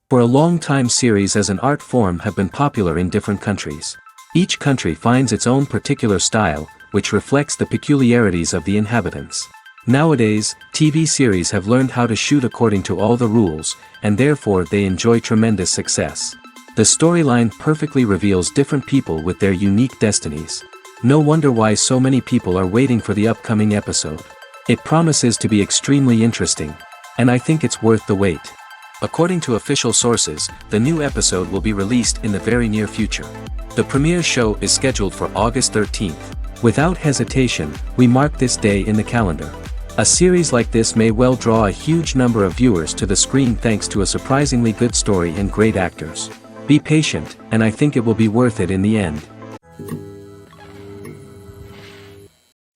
For a long time, series as an art form have been popular in different countries. Each country finds its own particular style, which reflects the peculiarities of the inhabitants. Nowadays, TV series have learned how to shoot according to all the rules, and therefore they enjoy tremendous success. The storyline perfectly reveals different people with their unique destinies. No wonder why so many people are waiting for the upcoming episode. It promises to be extremely interesting, and I think it's worth the wait. According to official sources, the new episode will be released in the very near future. The premiere show is scheduled for August 13th. Without hesitation, we mark this day in the calendar. A series like this may well draw a huge number of viewers to the screen thanks to a surprisingly good story and great actors. Be patient, and I think it will be worth it in the end.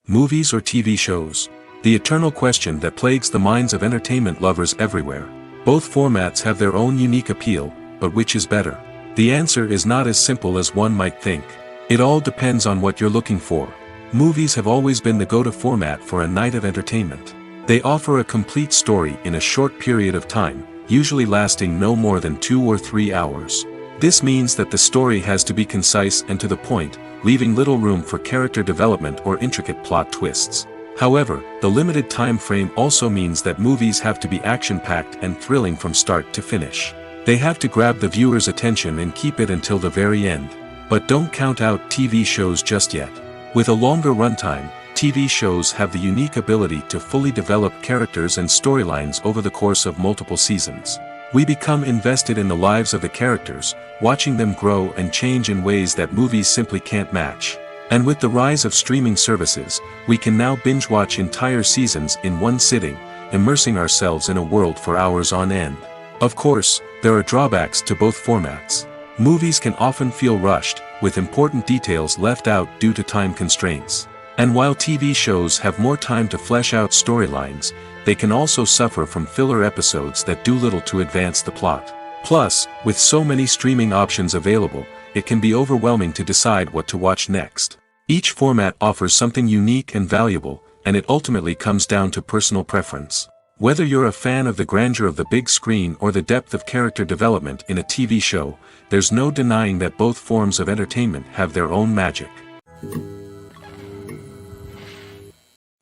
Movies or TV shows? The eternal question that plagues the minds of entertainment lovers everywhere. Both formats have their own unique appeal, but which is better? The answer is not as simple as one might think. It all depends on what you're looking for. Movies have always been the go-to format for a night of entertainment. They offer a complete story in a short period of time, usually lasting no more than 2 or 3 hours. This means that the story has to be concise and to the point, leaving little room for character development or intricate plot twists. However, the limited time frame also means that movies have to be action-packed and thrilling from start to finish. They have to grab the viewer's attention and keep it until the very end. But don't count out TV shows just yet. With a longer runtime, TV shows have the unique ability to fully develop characters and storylines over the course of multiple seasons. We become invested in the lives of the characters, watching them grow and change in ways that movies simply can't match. And with the rise of streaming services, we can now binge-watch entire seasons in one sitting, immersing ourselves in a world for hours on end. Of course, there are drawbacks to both formats. Movies can often feel rushed, with important details left out due to time constraints. And while TV shows have more time to flesh out storylines, they can also suffer from filler episodes that do little to advance the plot. Plus, with so many streaming options available, it can be overwhelming to decide what to watch next. Each format offers something unique and valuable, and it ultimately comes down to personal preference. Whether you're a fan of the grandeur of the big screen or the depth of character development in a TV show, there's no denying that both forms of entertainment have their own magic.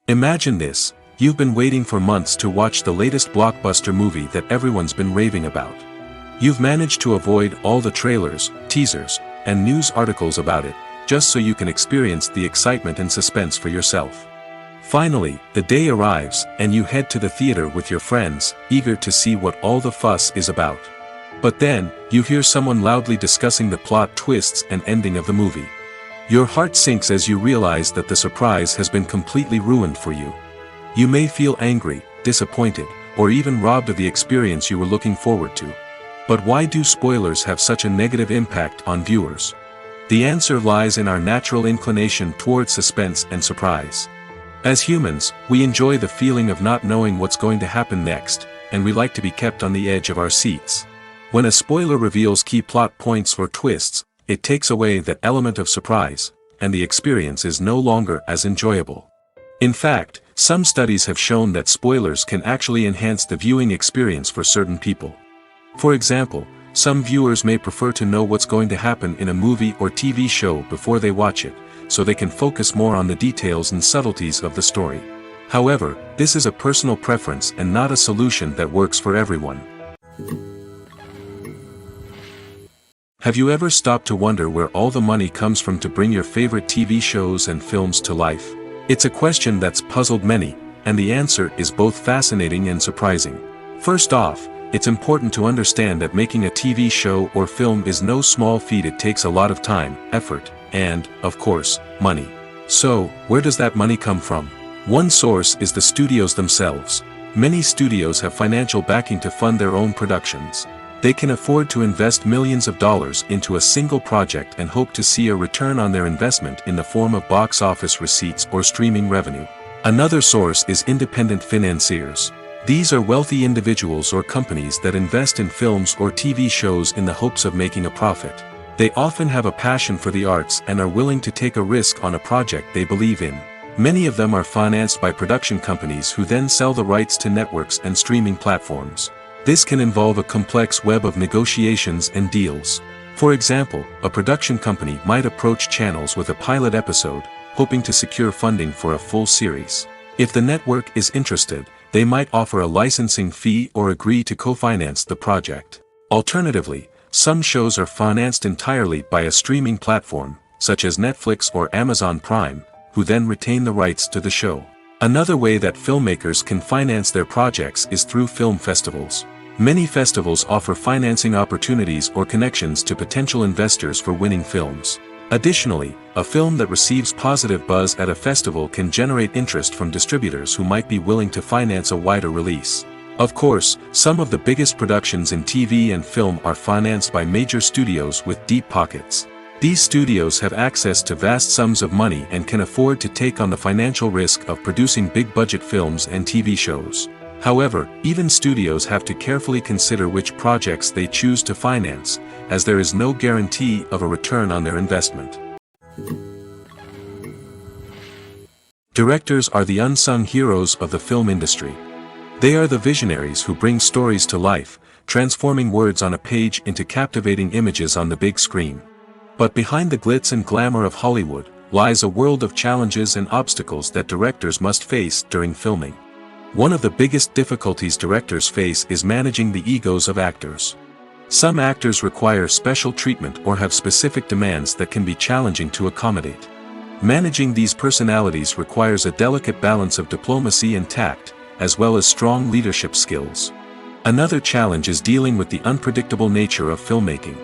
Imagine this: you've been waiting for months to watch the latest blockbuster movie that everyone's been raving about. You've managed to avoid all the trailers, teasers, and news articles about it, just so you can experience the excitement and suspense for yourself. Finally, the day arrives, and you head to the theater with your friends, eager to see what all the fuss is about. But then, you hear someone loudly discussing the plot twists and ending of the movie. Your heart sinks as you realize that the surprise has been completely ruined for you. You may feel angry, disappointed, or even robbed of the experience you were looking forward to. But why do spoilers have such a negative impact on viewers? The answer lies in our natural inclination toward suspense and surprise. As humans, we enjoy the feeling of not knowing what's going to happen next, and we like to be kept on the edge of our seats. When a spoiler reveals key plot points or twists, it takes away that element of surprise, and the experience is no longer as enjoyable. In fact, some studies have shown that spoilers can actually enhance the viewing experience for certain people. For example, some viewers may prefer to know what's going to happen in a movie or TV show before they watch it, so they can focus more on the details and subtleties of the story. However, this is a personal preference and not a solution that works for everyone. Have you ever stopped to wonder where all the money comes from to bring your favorite TV shows and films to life? It's a question that's puzzled many, and the answer is both fascinating and surprising. First off, it's important to understand that making a TV show or film is no small feat. It takes a lot of time, effort, and, of course, money. So, where does that money come from? One source is the studios themselves. Many studios have financial backing to fund their own productions. They can afford to invest millions of dollars into a single project and hope to see a return on their investment in the form of box office receipts or streaming revenue. Another source is independent financiers. These are wealthy individuals or companies that invest in films or TV shows in the hopes of making a profit. They often have a passion for the arts and are willing to take a risk on a project they believe in. Many of them are financed by production companies who then sell the rights to networks and streaming platforms. This can involve a complex web of negotiations and deals. For example, a production company might approach channels with a pilot episode, hoping to secure funding for a full series. If the network is interested, they might offer a licensing fee or agree to co-finance the project. Alternatively, some shows are financed entirely by a streaming platform, such as Netflix or Amazon Prime, who then retain the rights to the show. Another way that filmmakers can finance their projects is through film festivals. Many festivals offer financing opportunities or connections to potential investors for winning films. Additionally, a film that receives positive buzz at a festival can generate interest from distributors who might be willing to finance a wider release. Of course, some of the biggest productions in TV and film are financed by major studios with deep pockets. These studios have access to vast sums of money and can afford to take on the financial risk of producing big-budget films and TV shows. However, even studios have to carefully consider which projects they choose to finance, as there is no guarantee of a return on their investment. Directors are the unsung heroes of the film industry. They are the visionaries who bring stories to life, transforming words on a page into captivating images on the big screen. But behind the glitz and glamour of Hollywood, lies a world of challenges and obstacles that directors must face during filming. One of the biggest difficulties directors face is managing the egos of actors. Some actors require special treatment or have specific demands that can be challenging to accommodate. Managing these personalities requires a delicate balance of diplomacy and tact, as well as strong leadership skills. Another challenge is dealing with the unpredictable nature of filmmaking.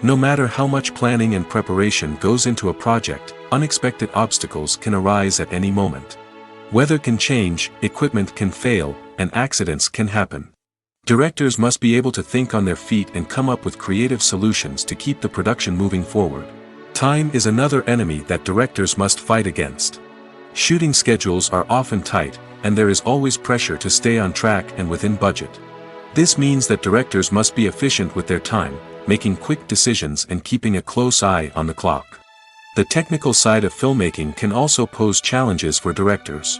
No matter how much planning and preparation goes into a project, unexpected obstacles can arise at any moment. Weather can change, equipment can fail, and accidents can happen. Directors must be able to think on their feet and come up with creative solutions to keep the production moving forward. Time is another enemy that directors must fight against. Shooting schedules are often tight, and there is always pressure to stay on track and within budget. This means that directors must be efficient with their time, making quick decisions and keeping a close eye on the clock. The technical side of filmmaking can also pose challenges for directors.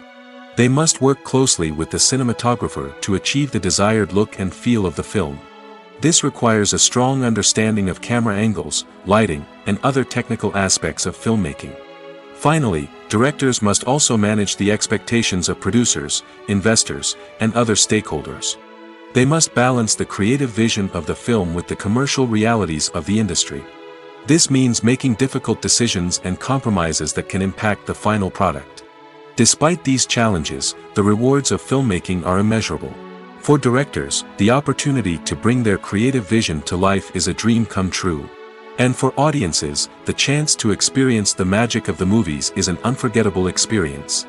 They must work closely with the cinematographer to achieve the desired look and feel of the film. This requires a strong understanding of camera angles, lighting, and other technical aspects of filmmaking. Finally, directors must also manage the expectations of producers, investors, and other stakeholders. They must balance the creative vision of the film with the commercial realities of the industry. This means making difficult decisions and compromises that can impact the final product. Despite these challenges, the rewards of filmmaking are immeasurable. For directors, the opportunity to bring their creative vision to life is a dream come true. And for audiences, the chance to experience the magic of the movies is an unforgettable experience.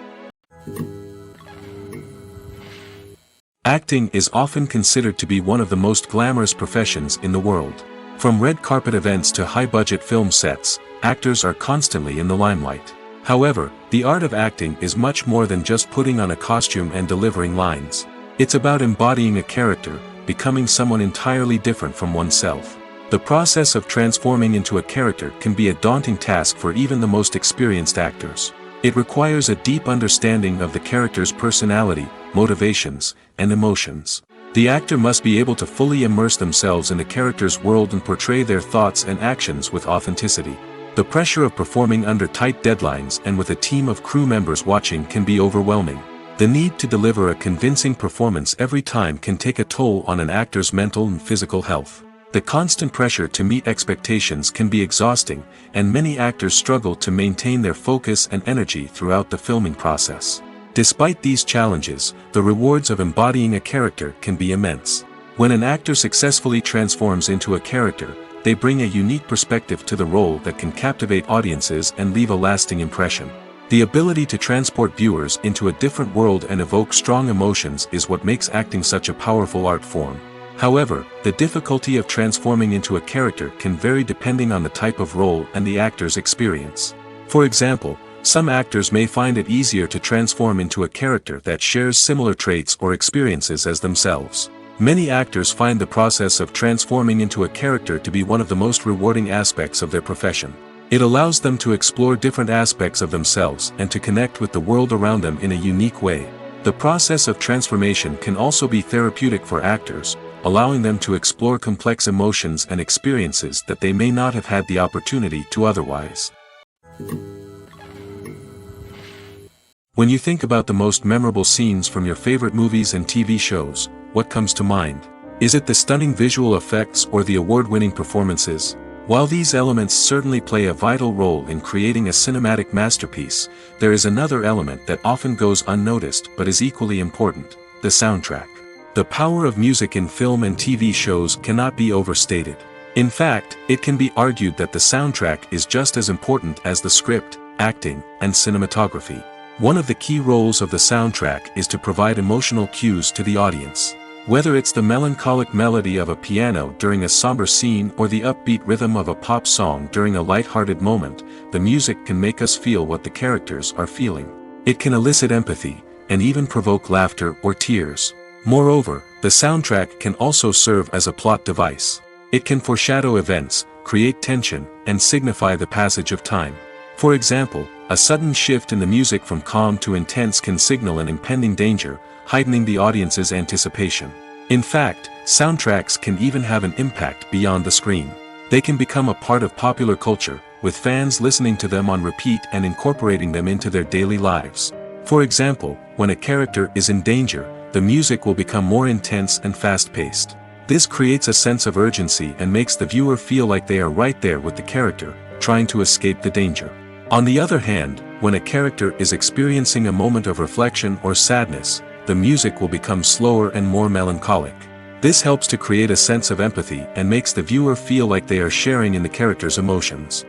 Acting is often considered to be one of the most glamorous professions in the world. From red carpet events to high-budget film sets, actors are constantly in the limelight. However, the art of acting is much more than just putting on a costume and delivering lines. It's about embodying a character, becoming someone entirely different from oneself. The process of transforming into a character can be a daunting task for even the most experienced actors. It requires a deep understanding of the character's personality, motivations, and emotions. The actor must be able to fully immerse themselves in the character's world and portray their thoughts and actions with authenticity. The pressure of performing under tight deadlines and with a team of crew members watching can be overwhelming. The need to deliver a convincing performance every time can take a toll on an actor's mental and physical health. The constant pressure to meet expectations can be exhausting, and many actors struggle to maintain their focus and energy throughout the filming process. Despite these challenges, the rewards of embodying a character can be immense. When an actor successfully transforms into a character, they bring a unique perspective to the role that can captivate audiences and leave a lasting impression. The ability to transport viewers into a different world and evoke strong emotions is what makes acting such a powerful art form. However, the difficulty of transforming into a character can vary depending on the type of role and the actor's experience. For example, some actors may find it easier to transform into a character that shares similar traits or experiences as themselves. Many actors find the process of transforming into a character to be one of the most rewarding aspects of their profession. It allows them to explore different aspects of themselves and to connect with the world around them in a unique way. The process of transformation can also be therapeutic for actors, allowing them to explore complex emotions and experiences that they may not have had the opportunity to otherwise. When you think about the most memorable scenes from your favorite movies and TV shows, what comes to mind? Is it the stunning visual effects or the award-winning performances? While these elements certainly play a vital role in creating a cinematic masterpiece, there is another element that often goes unnoticed but is equally important: the soundtrack. The power of music in film and TV shows cannot be overstated. In fact, it can be argued that the soundtrack is just as important as the script, acting, and cinematography. One of the key roles of the soundtrack is to provide emotional cues to the audience. Whether it's the melancholic melody of a piano during a somber scene or the upbeat rhythm of a pop song during a light-hearted moment, the music can make us feel what the characters are feeling. It can elicit empathy, and even provoke laughter or tears. Moreover, the soundtrack can also serve as a plot device. It can foreshadow events, create tension, and signify the passage of time. For example, a sudden shift in the music from calm to intense can signal an impending danger, heightening the audience's anticipation. In fact, soundtracks can even have an impact beyond the screen. They can become a part of popular culture, with fans listening to them on repeat and incorporating them into their daily lives. For example, when a character is in danger, the music will become more intense and fast-paced. This creates a sense of urgency and makes the viewer feel like they are right there with the character, trying to escape the danger. On the other hand, when a character is experiencing a moment of reflection or sadness, the music will become slower and more melancholic. This helps to create a sense of empathy and makes the viewer feel like they are sharing in the character's emotions.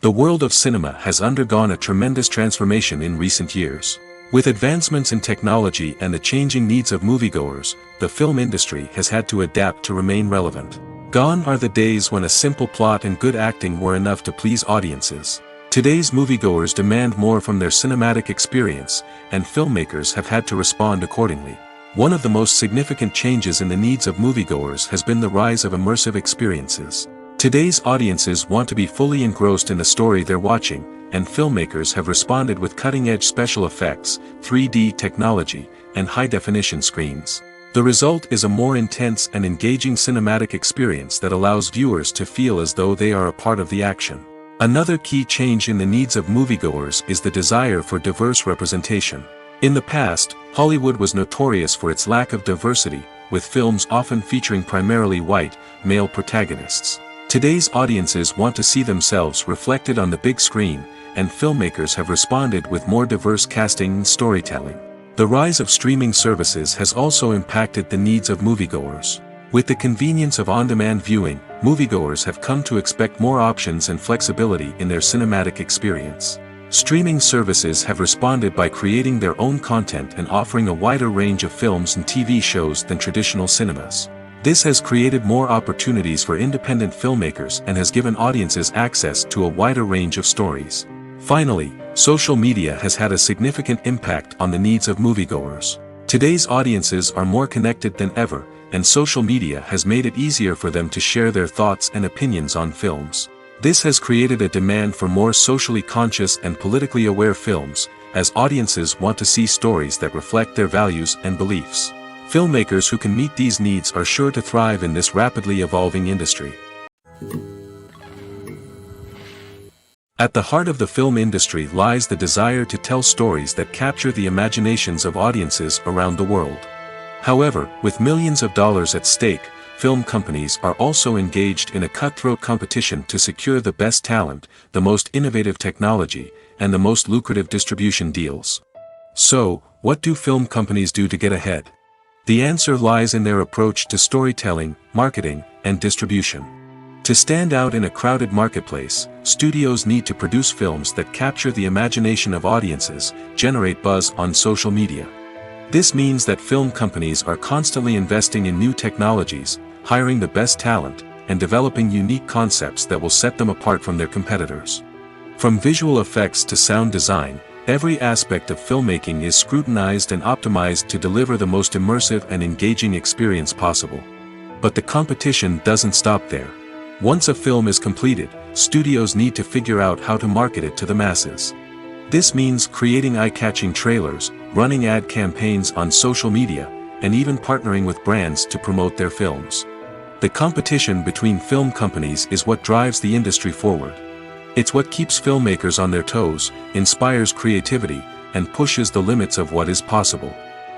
The world of cinema has undergone a tremendous transformation in recent years. With advancements in technology and the changing needs of moviegoers, the film industry has had to adapt to remain relevant. Gone are the days when a simple plot and good acting were enough to please audiences. Today's moviegoers demand more from their cinematic experience, and filmmakers have had to respond accordingly. One of the most significant changes in the needs of moviegoers has been the rise of immersive experiences. Today's audiences want to be fully engrossed in the story they're watching, and filmmakers have responded with cutting-edge special effects, 3D technology, and high-definition screens. The result is a more intense and engaging cinematic experience that allows viewers to feel as though they are a part of the action. Another key change in the needs of moviegoers is the desire for diverse representation. In the past, Hollywood was notorious for its lack of diversity, with films often featuring primarily white, male protagonists. Today's audiences want to see themselves reflected on the big screen, and filmmakers have responded with more diverse casting and storytelling. The rise of streaming services has also impacted the needs of moviegoers. With the convenience of on-demand viewing, moviegoers have come to expect more options and flexibility in their cinematic experience. Streaming services have responded by creating their own content and offering a wider range of films and TV shows than traditional cinemas. This has created more opportunities for independent filmmakers and has given audiences access to a wider range of stories. Finally, social media has had a significant impact on the needs of moviegoers. Today's audiences are more connected than ever, and social media has made it easier for them to share their thoughts and opinions on films. This has created a demand for more socially conscious and politically aware films, as audiences want to see stories that reflect their values and beliefs. Filmmakers who can meet these needs are sure to thrive in this rapidly evolving industry. At the heart of the film industry lies the desire to tell stories that capture the imaginations of audiences around the world. However, with millions of dollars at stake, film companies are also engaged in a cutthroat competition to secure the best talent, the most innovative technology, and the most lucrative distribution deals. So, what do film companies do to get ahead? The answer lies in their approach to storytelling, marketing, and distribution. To stand out in a crowded marketplace, studios need to produce films that capture the imagination of audiences, generate buzz on social media. This means that film companies are constantly investing in new technologies, hiring the best talent, and developing unique concepts that will set them apart from their competitors. From visual effects to sound design, every aspect of filmmaking is scrutinized and optimized to deliver the most immersive and engaging experience possible. But the competition doesn't stop there. Once a film is completed, studios need to figure out how to market it to the masses. This means creating eye-catching trailers, running ad campaigns on social media, and even partnering with brands to promote their films. The competition between film companies is what drives the industry forward. It's what keeps filmmakers on their toes, inspires creativity, and pushes the limits of what is possible.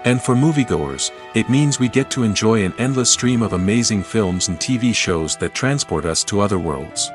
And for moviegoers, it means we get to enjoy an endless stream of amazing films and TV shows that transport us to other worlds.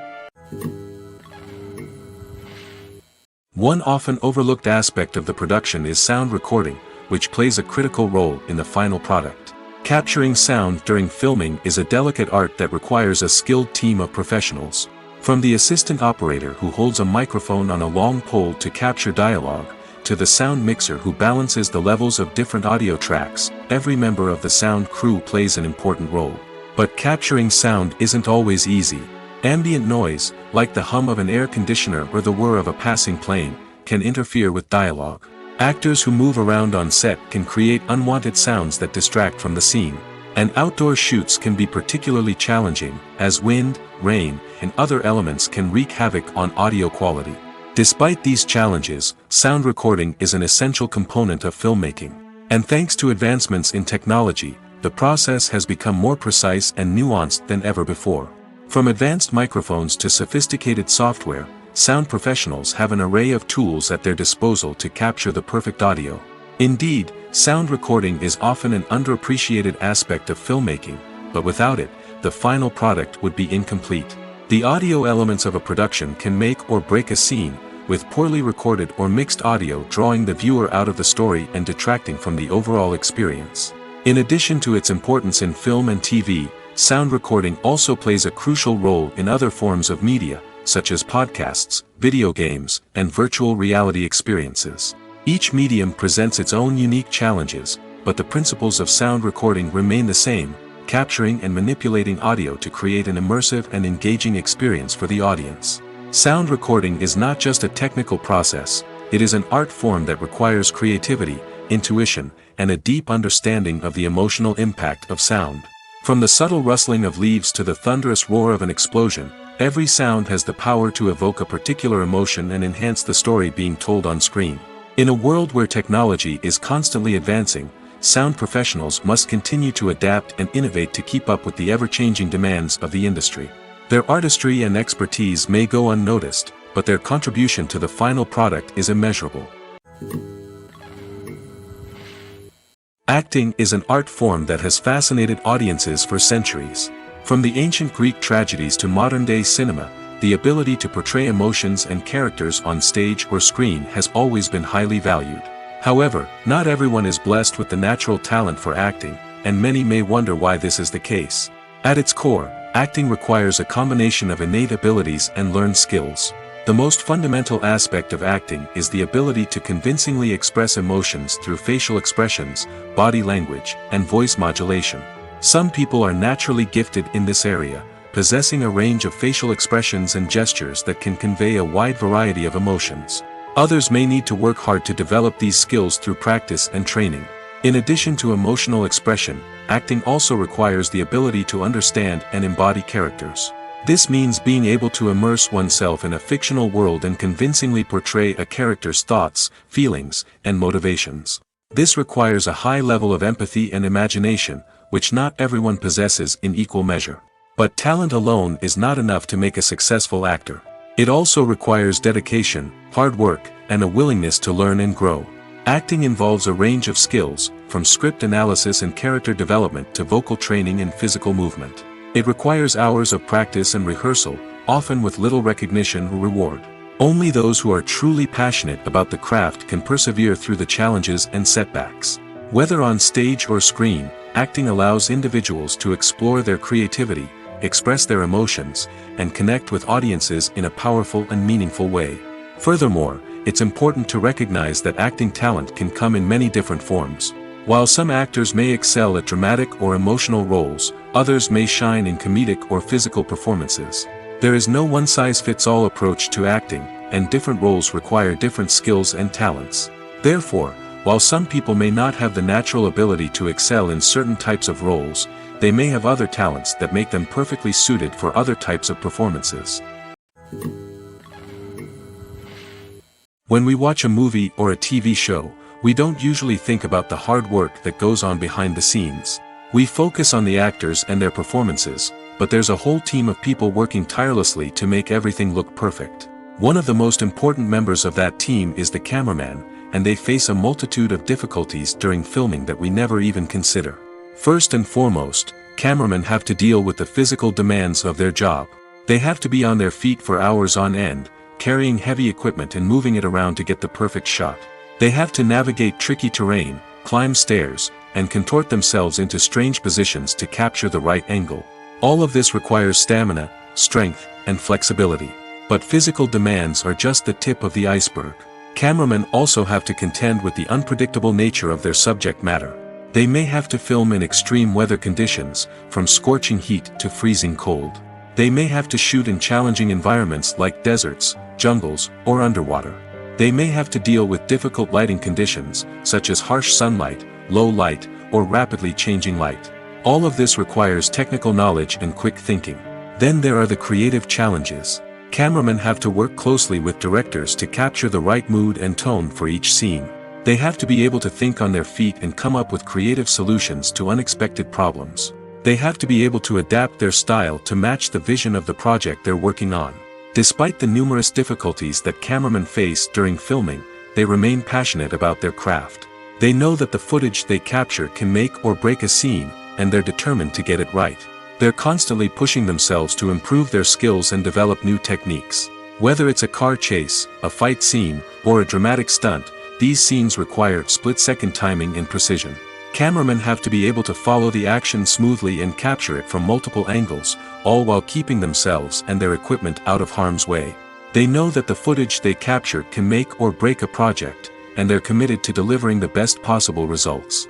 One often overlooked aspect of the production is sound recording, which plays a critical role in the final product. Capturing sound during filming is a delicate art that requires a skilled team of professionals. From the assistant operator who holds a microphone on a long pole to capture dialogue, to the sound mixer who balances the levels of different audio tracks, every member of the sound crew plays an important role. But capturing sound isn't always easy. Ambient noise, like the hum of an air conditioner or the whir of a passing plane, can interfere with dialogue. Actors who move around on set can create unwanted sounds that distract from the scene. And outdoor shoots can be particularly challenging, as wind, rain, and other elements can wreak havoc on audio quality. Despite these challenges, sound recording is an essential component of filmmaking. And thanks to advancements in technology, the process has become more precise and nuanced than ever before. From advanced microphones to sophisticated software, sound professionals have an array of tools at their disposal to capture the perfect audio. Indeed, sound recording is often an underappreciated aspect of filmmaking, but without it, the final product would be incomplete. The audio elements of a production can make or break a scene, with poorly recorded or mixed audio drawing the viewer out of the story and detracting from the overall experience. In addition to its importance in film and TV, sound recording also plays a crucial role in other forms of media, such as podcasts, video games, and virtual reality experiences. Each medium presents its own unique challenges, but the principles of sound recording remain the same, capturing and manipulating audio to create an immersive and engaging experience for the audience. Sound recording is not just a technical process, it is an art form that requires creativity, intuition, and a deep understanding of the emotional impact of sound. From the subtle rustling of leaves to the thunderous roar of an explosion, every sound has the power to evoke a particular emotion and enhance the story being told on screen. In a world where technology is constantly advancing, sound professionals must continue to adapt and innovate to keep up with the ever-changing demands of the industry. Their artistry and expertise may go unnoticed, but their contribution to the final product is immeasurable. Acting is an art form that has fascinated audiences for centuries. From the ancient Greek tragedies to modern-day cinema, the ability to portray emotions and characters on stage or screen has always been highly valued. However, not everyone is blessed with the natural talent for acting, and many may wonder why this is the case. At its core, acting requires a combination of innate abilities and learned skills. The most fundamental aspect of acting is the ability to convincingly express emotions through facial expressions, body language, and voice modulation. Some people are naturally gifted in this area, possessing a range of facial expressions and gestures that can convey a wide variety of emotions. Others may need to work hard to develop these skills through practice and training. In addition to emotional expression, acting also requires the ability to understand and embody characters. This means being able to immerse oneself in a fictional world and convincingly portray a character's thoughts, feelings, and motivations. This requires a high level of empathy and imagination, which not everyone possesses in equal measure. But talent alone is not enough to make a successful actor. It also requires dedication, hard work, and a willingness to learn and grow. Acting involves a range of skills, from script analysis and character development to vocal training and physical movement. It requires hours of practice and rehearsal, often with little recognition or reward. Only those who are truly passionate about the craft can persevere through the challenges and setbacks. Whether on stage or screen, acting allows individuals to explore their creativity, express their emotions, and connect with audiences in a powerful and meaningful way. Furthermore, it's important to recognize that acting talent can come in many different forms. While some actors may excel at dramatic or emotional roles, others may shine in comedic or physical performances. There is no one-size-fits-all approach to acting, and different roles require different skills and talents. Therefore, while some people may not have the natural ability to excel in certain types of roles, they may have other talents that make them perfectly suited for other types of performances. When we watch a movie or a TV show, we don't usually think about the hard work that goes on behind the scenes. We focus on the actors and their performances, but there's a whole team of people working tirelessly to make everything look perfect. One of the most important members of that team is the cameraman, and they face a multitude of difficulties during filming that we never even consider. First and foremost, cameramen have to deal with the physical demands of their job. They have to be on their feet for hours on end, carrying heavy equipment and moving it around to get the perfect shot. They have to navigate tricky terrain, climb stairs, and contort themselves into strange positions to capture the right angle. All of this requires stamina, strength, and flexibility. But physical demands are just the tip of the iceberg. Cameramen also have to contend with the unpredictable nature of their subject matter. They may have to film in extreme weather conditions, from scorching heat to freezing cold. They may have to shoot in challenging environments like deserts, jungles, or underwater. They may have to deal with difficult lighting conditions, such as harsh sunlight, low light, or rapidly changing light. All of this requires technical knowledge and quick thinking. Then there are the creative challenges. Cameramen have to work closely with directors to capture the right mood and tone for each scene. They have to be able to think on their feet and come up with creative solutions to unexpected problems. They have to be able to adapt their style to match the vision of the project they're working on. Despite the numerous difficulties that cameramen face during filming, they remain passionate about their craft. They know that the footage they capture can make or break a scene, and they're determined to get it right. They're constantly pushing themselves to improve their skills and develop new techniques. Whether it's a car chase, a fight scene, or a dramatic stunt, these scenes require split-second timing and precision. Cameramen have to be able to follow the action smoothly and capture it from multiple angles, all while keeping themselves and their equipment out of harm's way. They know that the footage they capture can make or break a project, and they're committed to delivering the best possible results.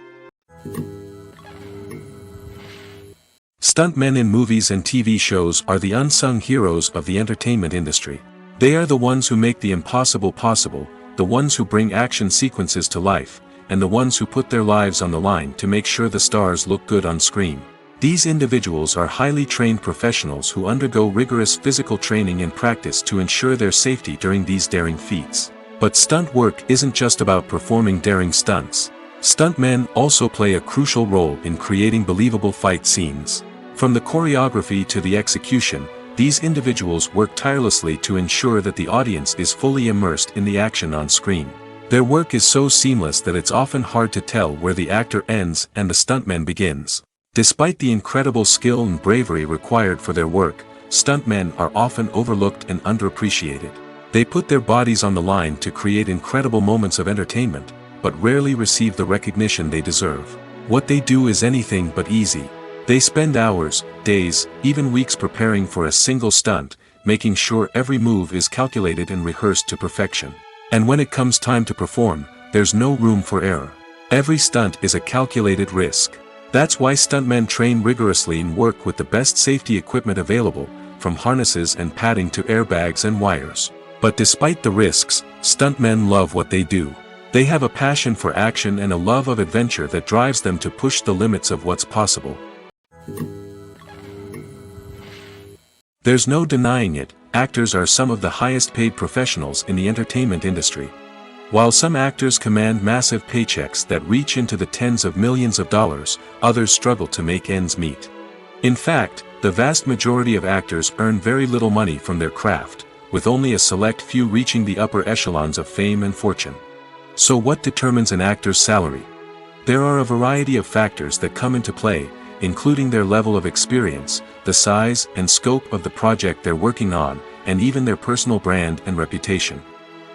Stuntmen in movies and TV shows are the unsung heroes of the entertainment industry. They are the ones who make the impossible possible, the ones who bring action sequences to life, and the ones who put their lives on the line to make sure the stars look good on screen. These individuals are highly trained professionals who undergo rigorous physical training and practice to ensure their safety during these daring feats. But stunt work isn't just about performing daring stunts. Stuntmen also play a crucial role in creating believable fight scenes. From the choreography to the execution, these individuals work tirelessly to ensure that the audience is fully immersed in the action on screen. Their work is so seamless that it's often hard to tell where the actor ends and the stuntman begins. Despite the incredible skill and bravery required for their work, stuntmen are often overlooked and underappreciated. They put their bodies on the line to create incredible moments of entertainment, but rarely receive the recognition they deserve. What they do is anything but easy. They spend hours, days, even weeks preparing for a single stunt, making sure every move is calculated and rehearsed to perfection. And when it comes time to perform, there's no room for error. Every stunt is a calculated risk. That's why stuntmen train rigorously and work with the best safety equipment available, from harnesses and padding to airbags and wires. But despite the risks, stuntmen love what they do. They have a passion for action and a love of adventure that drives them to push the limits of what's possible. There's no denying it, actors are some of the highest paid professionals in the entertainment industry. While some actors command massive paychecks that reach into the tens of millions of dollars, others struggle to make ends meet. In fact, the vast majority of actors earn very little money from their craft, with only a select few reaching the upper echelons of fame and fortune. So what determines an actor's salary? There are a variety of factors that come into play, including their level of experience, the size and scope of the project they're working on, and even their personal brand and reputation.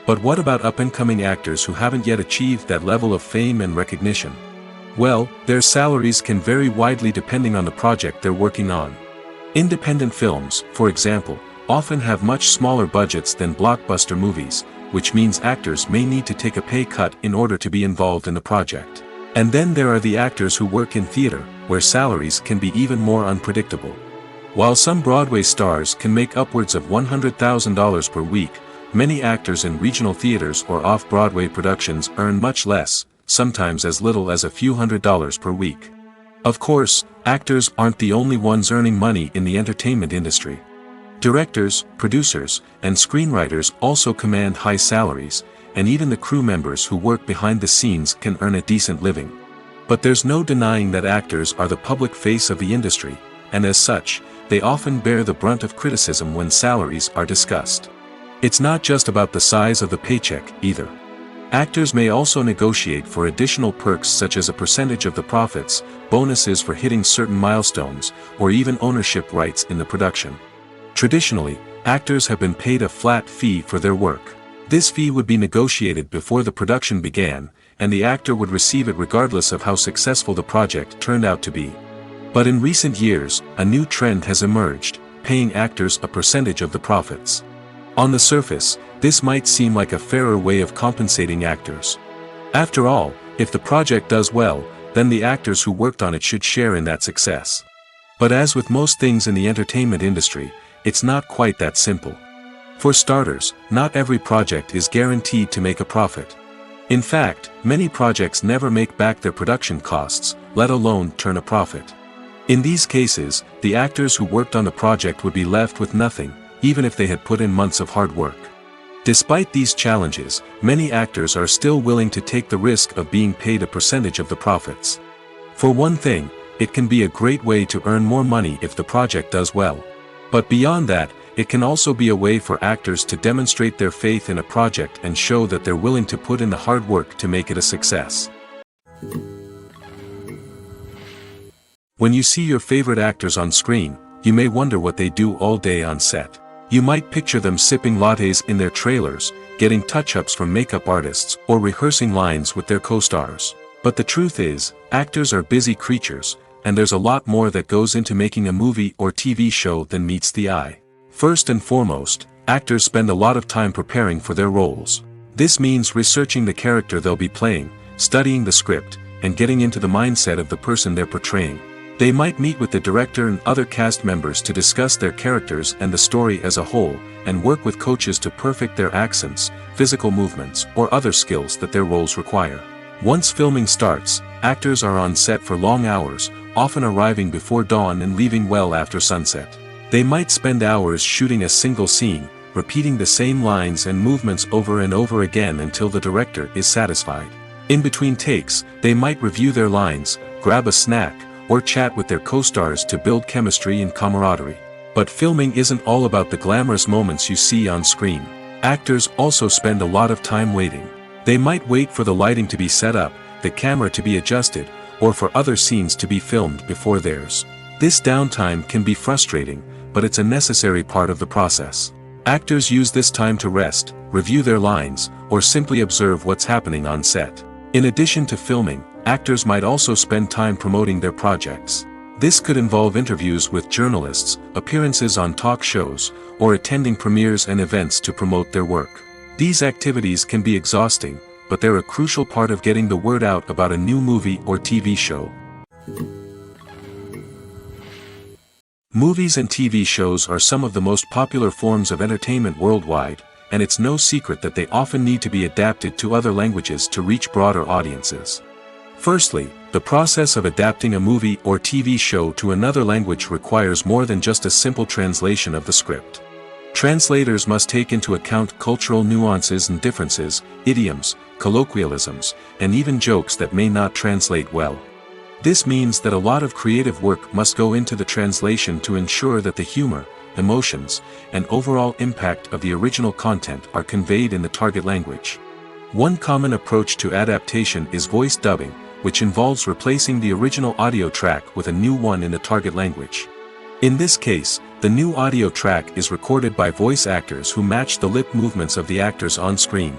But what about up-and-coming actors who haven't yet achieved that level of fame and recognition? Well, their salaries can vary widely depending on the project they're working on. Independent films, for example, often have much smaller budgets than blockbuster movies, which means actors may need to take a pay cut in order to be involved in the project. And then there are the actors who work in theater, where salaries can be even more unpredictable. While some Broadway stars can make upwards of $100,000 per week, many actors in regional theaters or off-Broadway productions earn much less, sometimes as little as a few $100s per week. Of course, actors aren't the only ones earning money in the entertainment industry. Directors, producers, and screenwriters also command high salaries, and even the crew members who work behind the scenes can earn a decent living. But there's no denying that actors are the public face of the industry, and as such, they often bear the brunt of criticism when salaries are discussed. It's not just about the size of the paycheck, either. Actors may also negotiate for additional perks such as a percentage of the profits, bonuses for hitting certain milestones, or even ownership rights in the production. Traditionally, actors have been paid a flat fee for their work. This fee would be negotiated before the production began, and the actor would receive it regardless of how successful the project turned out to be. But in recent years, a new trend has emerged, paying actors a percentage of the profits. On the surface, this might seem like a fairer way of compensating actors. After all, if the project does well, then the actors who worked on it should share in that success. But as with most things in the entertainment industry, it's not quite that simple. For starters, not every project is guaranteed to make a profit. In fact, many projects never make back their production costs, let alone turn a profit. In these cases, the actors who worked on the project would be left with nothing, even if they had put in months of hard work. Despite these challenges, many actors are still willing to take the risk of being paid a percentage of the profits. For one thing, it can be a great way to earn more money if the project does well. But beyond that, it can also be a way for actors to demonstrate their faith in a project and show that they're willing to put in the hard work to make it a success. When you see your favorite actors on screen, you may wonder what they do all day on set. You might picture them sipping lattes in their trailers, getting touch-ups from makeup artists, or rehearsing lines with their co-stars. But the truth is, actors are busy creatures, and there's a lot more that goes into making a movie or TV show than meets the eye. First and foremost, actors spend a lot of time preparing for their roles. This means researching the character they'll be playing, studying the script, and getting into the mindset of the person they're portraying. They might meet with the director and other cast members to discuss their characters and the story as a whole, and work with coaches to perfect their accents, physical movements, or other skills that their roles require. Once filming starts, actors are on set for long hours, often arriving before dawn and leaving well after sunset. They might spend hours shooting a single scene, repeating the same lines and movements over and over again until the director is satisfied. In between takes, they might review their lines, grab a snack, or chat with their co-stars to build chemistry and camaraderie. But filming isn't all about the glamorous moments you see on screen. Actors also spend a lot of time waiting. They might wait for the lighting to be set up, the camera to be adjusted, or for other scenes to be filmed before theirs. This downtime can be frustrating, but it's a necessary part of the process. Actors use this time to rest, review their lines, or simply observe what's happening on set. In addition to filming, actors might also spend time promoting their projects. This could involve interviews with journalists, appearances on talk shows, or attending premieres and events to promote their work. These activities can be exhausting, but they're a crucial part of getting the word out about a new movie or TV show. Movies and TV shows are some of the most popular forms of entertainment worldwide, and it's no secret that they often need to be adapted to other languages to reach broader audiences. Firstly, the process of adapting a movie or TV show to another language requires more than just a simple translation of the script. Translators must take into account cultural nuances and differences, idioms, colloquialisms, and even jokes that may not translate well. This means that a lot of creative work must go into the translation to ensure that the humor, emotions, and overall impact of the original content are conveyed in the target language. One common approach to adaptation is voice dubbing, which involves replacing the original audio track with a new one in the target language. In this case, the new audio track is recorded by voice actors who match the lip movements of the actors on screen.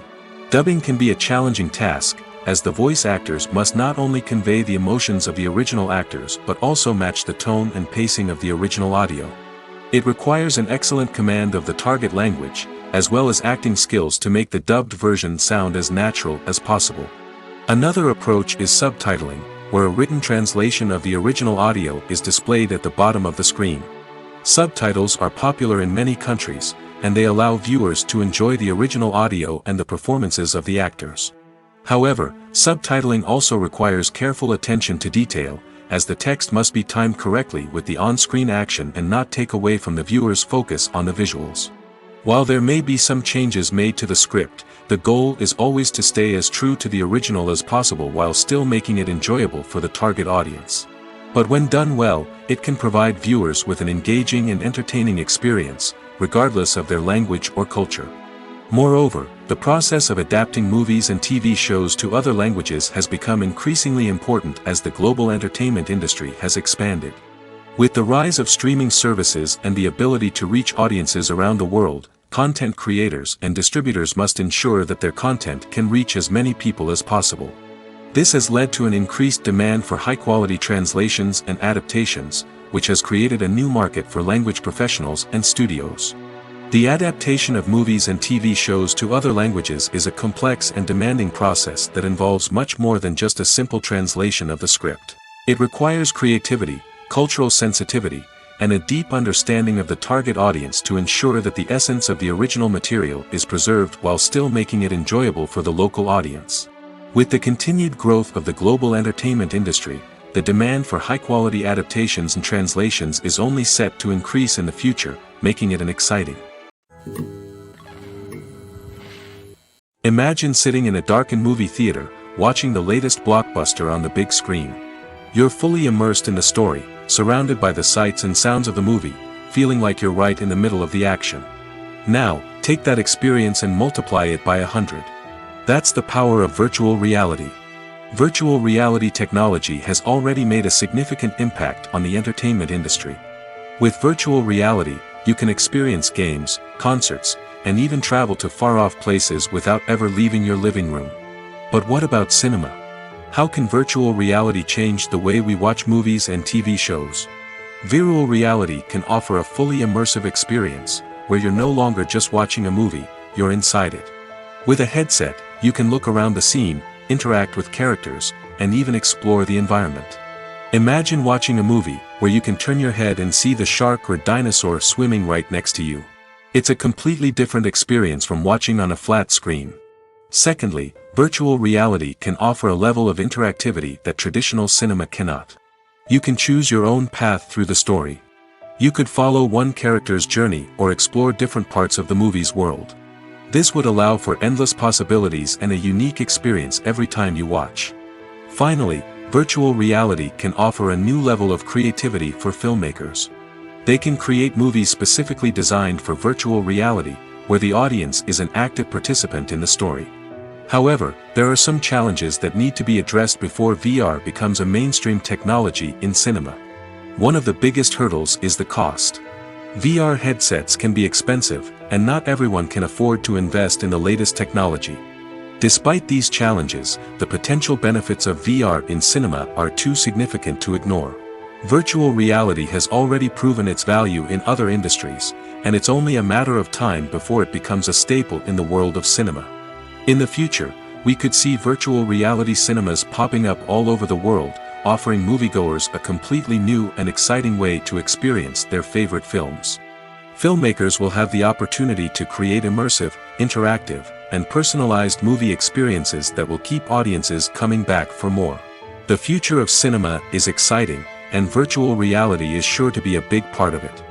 Dubbing can be a challenging task, as the voice actors must not only convey the emotions of the original actors but also match the tone and pacing of the original audio. It requires an excellent command of the target language, as well as acting skills to make the dubbed version sound as natural as possible. Another approach is subtitling, where a written translation of the original audio is displayed at the bottom of the screen. Subtitles are popular in many countries, and they allow viewers to enjoy the original audio and the performances of the actors. However, subtitling also requires careful attention to detail, as the text must be timed correctly with the on-screen action and not take away from the viewer's focus on the visuals. While there may be some changes made to the script, the goal is always to stay as true to the original as possible while still making it enjoyable for the target audience. But when done well, it can provide viewers with an engaging and entertaining experience, regardless of their language or culture. Moreover, the process of adapting movies and TV shows to other languages has become increasingly important as the global entertainment industry has expanded. With the rise of streaming services and the ability to reach audiences around the world, content creators and distributors must ensure that their content can reach as many people as possible. This has led to an increased demand for high-quality translations and adaptations, which has created a new market for language professionals and studios. The adaptation of movies and TV shows to other languages is a complex and demanding process that involves much more than just a simple translation of the script. It requires creativity, cultural sensitivity, and a deep understanding of the target audience to ensure that the essence of the original material is preserved while still making it enjoyable for the local audience. With the continued growth of the global entertainment industry, the demand for high-quality adaptations and translations is only set to increase in the future, making it exciting. Imagine sitting in a darkened movie theater, watching the latest blockbuster on the big screen. You're fully immersed in the story, surrounded by the sights and sounds of the movie, feeling like you're right in the middle of the action. Now, take that experience and multiply it by 100. That's the power of virtual reality. Virtual reality technology has already made a significant impact on the entertainment industry. With virtual reality, you can experience games, concerts, and even travel to far-off places without ever leaving your living room. But what about cinema? How can virtual reality change the way we watch movies and TV shows? Virtual reality can offer a fully immersive experience, where you're no longer just watching a movie, you're inside it. With a headset, you can look around the scene, interact with characters, and even explore the environment. Imagine watching a movie, where you can turn your head and see the shark or dinosaur swimming right next to you. It's a completely different experience from watching on a flat screen. Secondly, virtual reality can offer a level of interactivity that traditional cinema cannot. You can choose your own path through the story. You could follow one character's journey or explore different parts of the movie's world. This would allow for endless possibilities and a unique experience every time you watch. Finally, virtual reality can offer a new level of creativity for filmmakers. They can create movies specifically designed for virtual reality, where the audience is an active participant in the story. However, there are some challenges that need to be addressed before VR becomes a mainstream technology in cinema. One of the biggest hurdles is the cost. VR headsets can be expensive, and not everyone can afford to invest in the latest technology. Despite these challenges, the potential benefits of VR in cinema are too significant to ignore. Virtual reality has already proven its value in other industries, and it's only a matter of time before it becomes a staple in the world of cinema. In the future, we could see virtual reality cinemas popping up all over the world, offering moviegoers a completely new and exciting way to experience their favorite films. Filmmakers will have the opportunity to create immersive, interactive, and personalized movie experiences that will keep audiences coming back for more. The future of cinema is exciting, and virtual reality is sure to be a big part of it.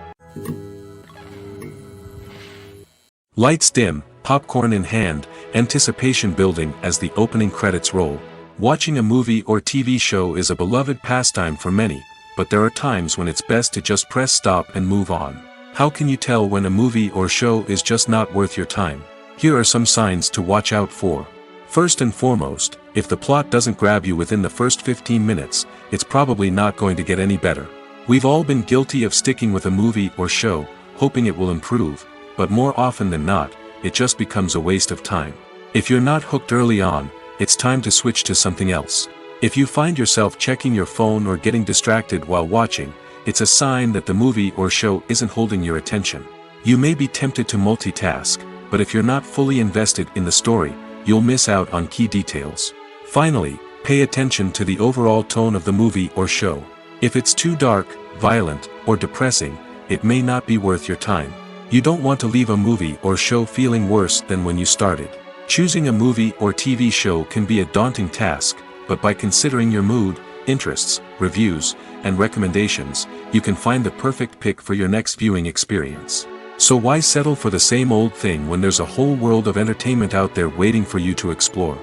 Lights dim, popcorn in hand, anticipation building as the opening credits roll. Watching a movie or TV show is a beloved pastime for many, but there are times when it's best to just press stop and move on. How can you tell when a movie or show is just not worth your time? Here are some signs to watch out for. First and foremost, if the plot doesn't grab you within the first 15 minutes, it's probably not going to get any better. We've all been guilty of sticking with a movie or show, hoping it will improve, but more often than not, it just becomes a waste of time. If you're not hooked early on, it's time to switch to something else. If you find yourself checking your phone or getting distracted while watching, it's a sign that the movie or show isn't holding your attention. You may be tempted to multitask, but if you're not fully invested in the story, you'll miss out on key details. Finally, pay attention to the overall tone of the movie or show. If it's too dark, violent, or depressing, it may not be worth your time. You don't want to leave a movie or show feeling worse than when you started. Choosing a movie or TV show can be a daunting task, but by considering your mood, interests, reviews, and recommendations, you can find the perfect pick for your next viewing experience. So why settle for the same old thing when there's a whole world of entertainment out there waiting for you to explore?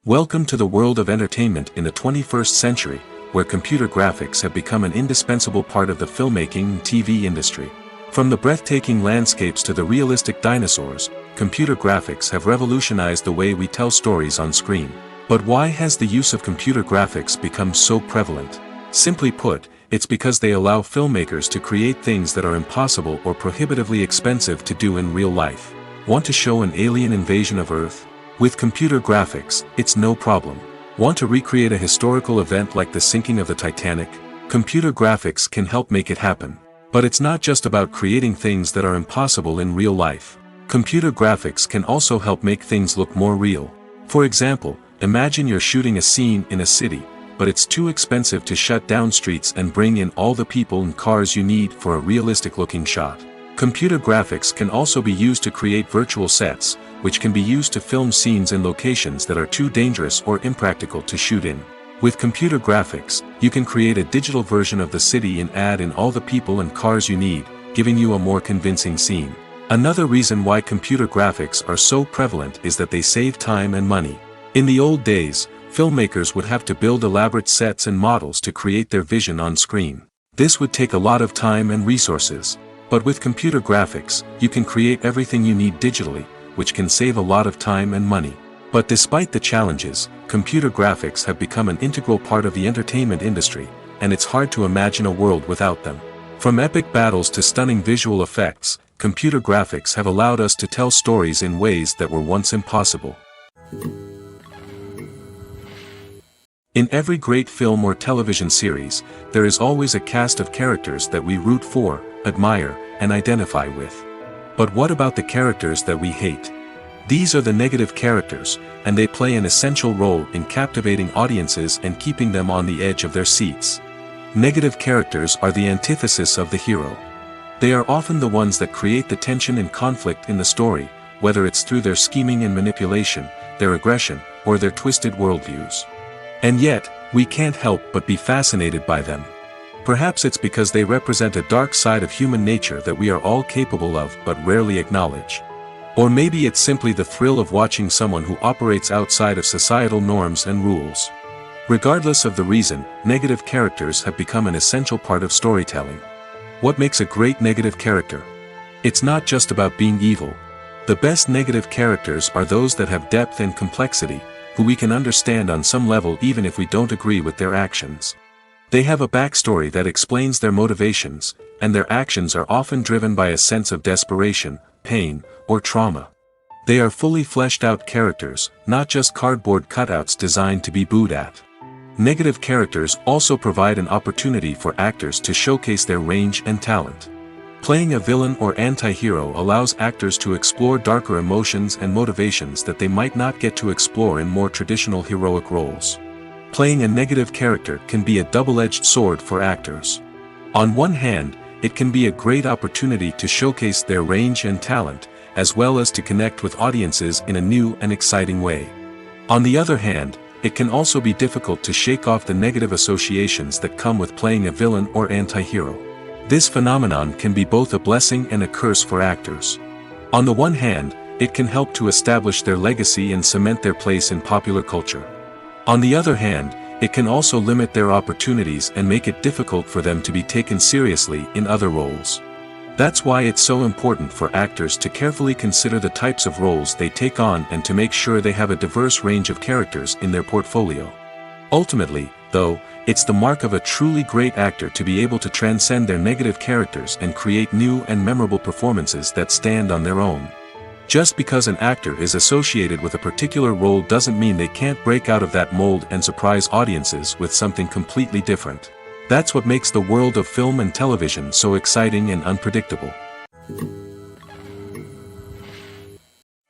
Welcome to the world of entertainment in the 21st century, where computer graphics have become an indispensable part of the filmmaking and TV industry. From the breathtaking landscapes to the realistic dinosaurs, computer graphics have revolutionized the way we tell stories on screen. But why has the use of computer graphics become so prevalent? Simply put, it's because they allow filmmakers to create things that are impossible or prohibitively expensive to do in real life. Want to show an alien invasion of Earth? With computer graphics, it's no problem. Want to recreate a historical event like the sinking of the Titanic? Computer graphics can help make it happen. But it's not just about creating things that are impossible in real life. Computer graphics can also help make things look more real. For example, imagine you're shooting a scene in a city, but it's too expensive to shut down streets and bring in all the people and cars you need for a realistic-looking shot. Computer graphics can also be used to create virtual sets, which can be used to film scenes in locations that are too dangerous or impractical to shoot in. With computer graphics, you can create a digital version of the city and add in all the people and cars you need, giving you a more convincing scene. Another reason why computer graphics are so prevalent is that they save time and money. In the old days, filmmakers would have to build elaborate sets and models to create their vision on screen. This would take a lot of time and resources. But with computer graphics, you can create everything you need digitally, which can save a lot of time and money. But despite the challenges, computer graphics have become an integral part of the entertainment industry, and it's hard to imagine a world without them. From epic battles to stunning visual effects, computer graphics have allowed us to tell stories in ways that were once impossible. In every great film or television series, there is always a cast of characters that we root for, admire, and identify with. But what about the characters that we hate? These are the negative characters, and they play an essential role in captivating audiences and keeping them on the edge of their seats. Negative characters are the antithesis of the hero. They are often the ones that create the tension and conflict in the story, whether it's through their scheming and manipulation, their aggression, or their twisted worldviews. And yet, we can't help but be fascinated by them. Perhaps it's because they represent a dark side of human nature that we are all capable of but rarely acknowledge. Or maybe it's simply the thrill of watching someone who operates outside of societal norms and rules. Regardless of the reason, negative characters have become an essential part of storytelling. What makes a great negative character? It's not just about being evil. The best negative characters are those that have depth and complexity, who we can understand on some level even if we don't agree with their actions. They have a backstory that explains their motivations, and their actions are often driven by a sense of desperation, pain, or trauma. They are fully fleshed out characters, not just cardboard cutouts designed to be booed at. Negative characters also provide an opportunity for actors to showcase their range and talent. Playing a villain or anti-hero allows actors to explore darker emotions and motivations that they might not get to explore in more traditional heroic roles. Playing a negative character can be a double-edged sword for actors. On one hand, it can be a great opportunity to showcase their range and talent, as well as to connect with audiences in a new and exciting way. On the other hand, it can also be difficult to shake off the negative associations that come with playing a villain or anti-hero. This phenomenon can be both a blessing and a curse for actors. On the one hand, it can help to establish their legacy and cement their place in popular culture. On the other hand, it can also limit their opportunities and make it difficult for them to be taken seriously in other roles. That's why it's so important for actors to carefully consider the types of roles they take on and to make sure they have a diverse range of characters in their portfolio. Ultimately, though, it's the mark of a truly great actor to be able to transcend their negative characters and create new and memorable performances that stand on their own. Just because an actor is associated with a particular role doesn't mean they can't break out of that mold and surprise audiences with something completely different. That's what makes the world of film and television so exciting and unpredictable.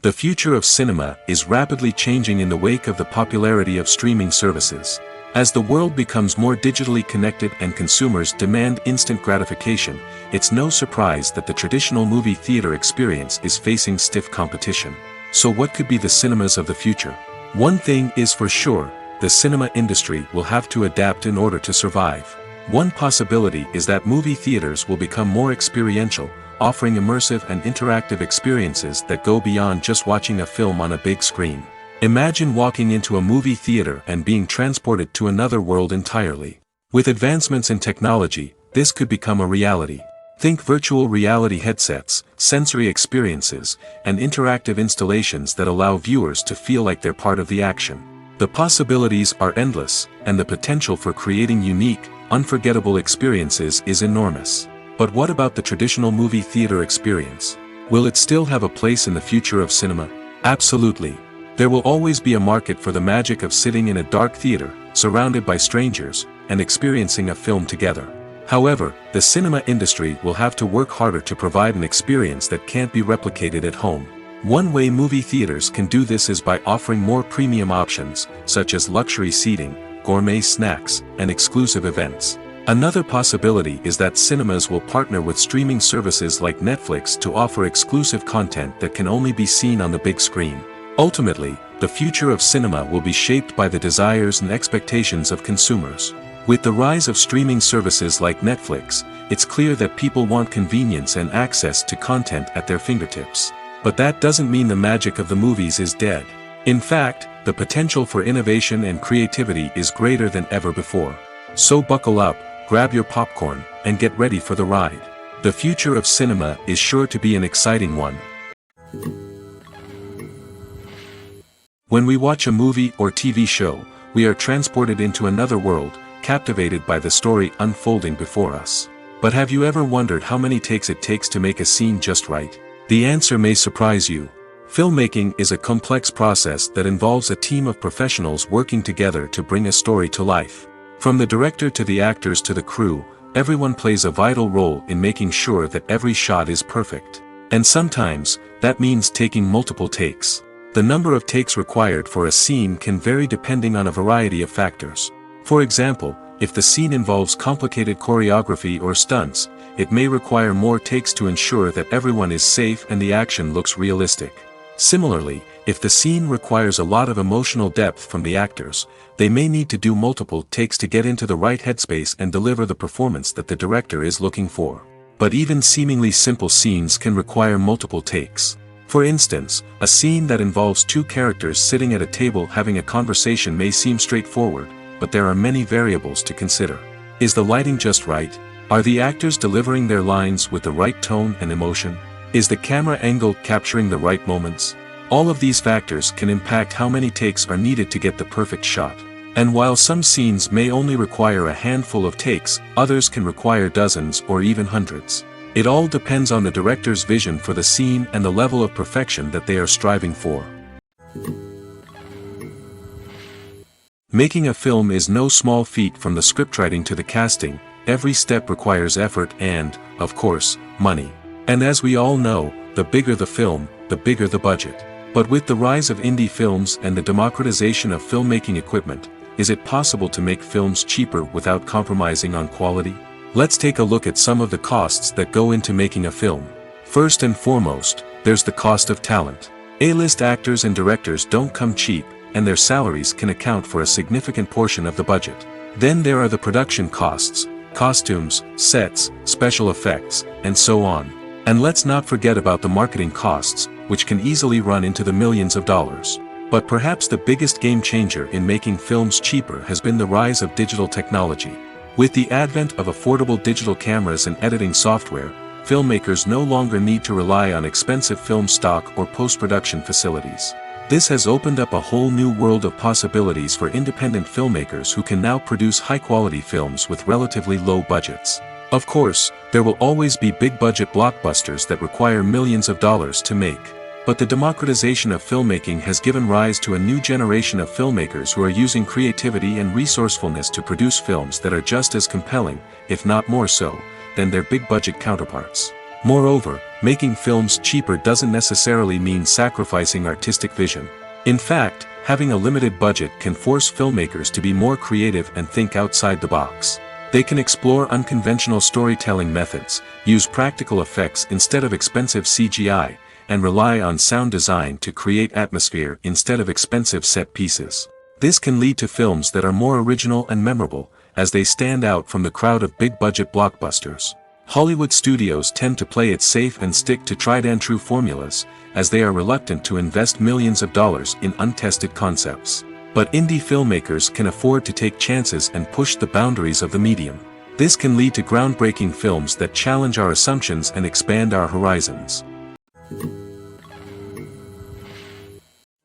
The future of cinema is rapidly changing in the wake of the popularity of streaming services. As the world becomes more digitally connected and consumers demand instant gratification, it's no surprise that the traditional movie theater experience is facing stiff competition. So what could be the cinemas of the future? One thing is for sure, the cinema industry will have to adapt in order to survive. One possibility is that movie theaters will become more experiential, offering immersive and interactive experiences that go beyond just watching a film on a big screen. Imagine walking into a movie theater and being transported to another world entirely. With advancements in technology, this could become a reality. Think virtual reality headsets, sensory experiences, and interactive installations that allow viewers to feel like they're part of the action. The possibilities are endless, and the potential for creating unique, unforgettable experiences is enormous. But what about the traditional movie theater experience? Will it still have a place in the future of cinema? Absolutely. There will always be a market for the magic of sitting in a dark theater, surrounded by strangers, and experiencing a film together. However, the cinema industry will have to work harder to provide an experience that can't be replicated at home. One way movie theaters can do this is by offering more premium options, such as luxury seating, gourmet snacks, and exclusive events. Another possibility is that cinemas will partner with streaming services like Netflix to offer exclusive content that can only be seen on the big screen. Ultimately, the future of cinema will be shaped by the desires and expectations of consumers. With the rise of streaming services like Netflix, it's clear that people want convenience and access to content at their fingertips. But that doesn't mean the magic of the movies is dead. In fact, the potential for innovation and creativity is greater than ever before. So buckle up, grab your popcorn, and get ready for the ride. The future of cinema is sure to be an exciting one. When we watch a movie or TV show, we are transported into another world, captivated by the story unfolding before us. But have you ever wondered how many takes it takes to make a scene just right? The answer may surprise you. Filmmaking is a complex process that involves a team of professionals working together to bring a story to life. From the director to the actors to the crew, everyone plays a vital role in making sure that every shot is perfect. And sometimes, that means taking multiple takes. The number of takes required for a scene can vary depending on a variety of factors. For example, if the scene involves complicated choreography or stunts, it may require more takes to ensure that everyone is safe and the action looks realistic. Similarly, if the scene requires a lot of emotional depth from the actors, they may need to do multiple takes to get into the right headspace and deliver the performance that the director is looking for. But even seemingly simple scenes can require multiple takes. For instance, a scene that involves two characters sitting at a table having a conversation may seem straightforward, but there are many variables to consider. Is the lighting just right? Are the actors delivering their lines with the right tone and emotion? Is the camera angle capturing the right moments? All of these factors can impact how many takes are needed to get the perfect shot. And while some scenes may only require a handful of takes, others can require dozens or even hundreds. It all depends on the director's vision for the scene and the level of perfection that they are striving for. Making a film is no small feat. From the scriptwriting to the casting, every step requires effort and, of course, money. And as we all know, the bigger the film, the bigger the budget. But with the rise of indie films and the democratization of filmmaking equipment, is it possible to make films cheaper without compromising on quality? Let's take a look at some of the costs that go into making a film. First and foremost, there's the cost of talent. A-list actors and directors don't come cheap, and their salaries can account for a significant portion of the budget. Then there are the production costs, costumes, sets, special effects, and so on. And let's not forget about the marketing costs, which can easily run into the millions of dollars. But perhaps the biggest game changer in making films cheaper has been the rise of digital technology. With the advent of affordable digital cameras and editing software, filmmakers no longer need to rely on expensive film stock or post-production facilities. This has opened up a whole new world of possibilities for independent filmmakers who can now produce high-quality films with relatively low budgets. Of course, there will always be big-budget blockbusters that require millions of dollars to make. But the democratization of filmmaking has given rise to a new generation of filmmakers who are using creativity and resourcefulness to produce films that are just as compelling, if not more so, than their big-budget counterparts. Moreover, making films cheaper doesn't necessarily mean sacrificing artistic vision. In fact, having a limited budget can force filmmakers to be more creative and think outside the box. They can explore unconventional storytelling methods, use practical effects instead of expensive CGI, and rely on sound design to create atmosphere instead of expensive set pieces. This can lead to films that are more original and memorable, as they stand out from the crowd of big-budget blockbusters. Hollywood studios tend to play it safe and stick to tried-and-true formulas, as they are reluctant to invest millions of dollars in untested concepts. But indie filmmakers can afford to take chances and push the boundaries of the medium. This can lead to groundbreaking films that challenge our assumptions and expand our horizons.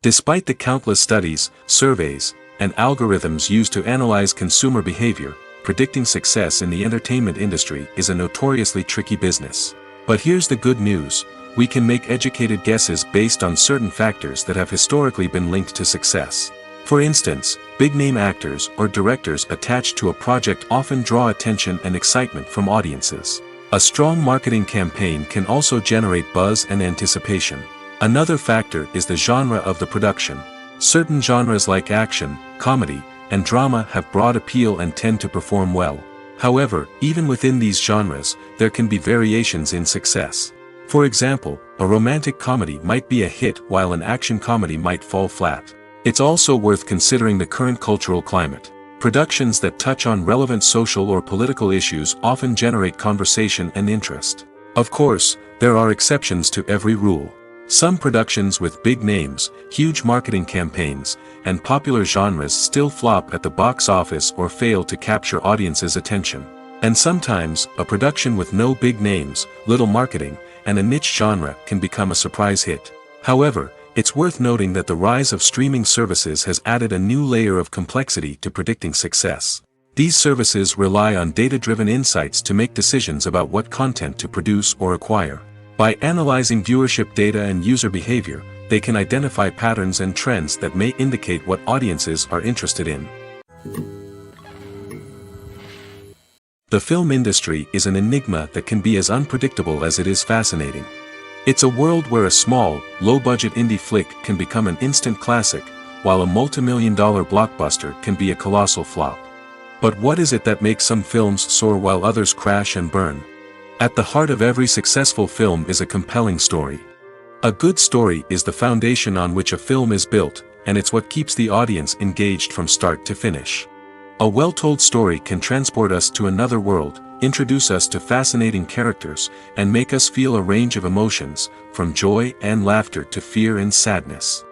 Despite the countless studies, surveys, and algorithms used to analyze consumer behavior, predicting success in the entertainment industry is a notoriously tricky business. But here's the good news: we can make educated guesses based on certain factors that have historically been linked to success. For instance, big-name actors or directors attached to a project often draw attention and excitement from audiences. A strong marketing campaign can also generate buzz and anticipation. Another factor is the genre of the production. Certain genres like action, comedy, and drama have broad appeal and tend to perform well. However, even within these genres, there can be variations in success. For example, a romantic comedy might be a hit while an action comedy might fall flat. It's also worth considering the current cultural climate. Productions that touch on relevant social or political issues often generate conversation and interest. Of course, there are exceptions to every rule. Some productions with big names, huge marketing campaigns, and popular genres still flop at the box office or fail to capture audiences' attention. And sometimes, a production with no big names, little marketing, and a niche genre can become a surprise hit. However, it's worth noting that the rise of streaming services has added a new layer of complexity to predicting success. These services rely on data-driven insights to make decisions about what content to produce or acquire. By analyzing viewership data and user behavior, they can identify patterns and trends that may indicate what audiences are interested in. The film industry is an enigma that can be as unpredictable as it is fascinating. It's a world where a small, low-budget indie flick can become an instant classic, while a multi-million-dollar blockbuster can be a colossal flop. But what is it that makes some films soar while others crash and burn? At the heart of every successful film is a compelling story. A good story is the foundation on which a film is built, and it's what keeps the audience engaged from start to finish. A well-told story can transport us to another world, introduce us to fascinating characters, and make us feel a range of emotions, from joy and laughter to fear and sadness.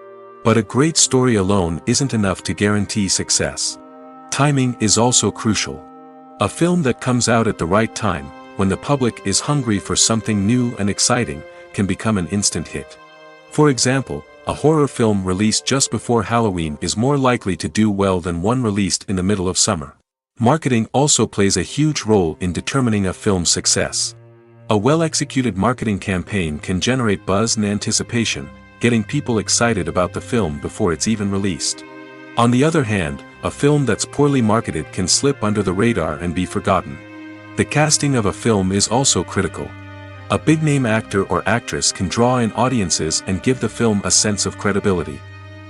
But a great story alone isn't enough to guarantee success. Timing is also crucial. A film that comes out at the right time, when the public is hungry for something new and exciting, can become an instant hit. For example, a horror film released just before Halloween is more likely to do well than one released in the middle of summer. Marketing also plays a huge role in determining a film's success. A well-executed marketing campaign can generate buzz and anticipation, getting people excited about the film before it's even released. On the other hand, a film that's poorly marketed can slip under the radar and be forgotten. The casting of a film is also critical. A big-name actor or actress can draw in audiences and give the film a sense of credibility.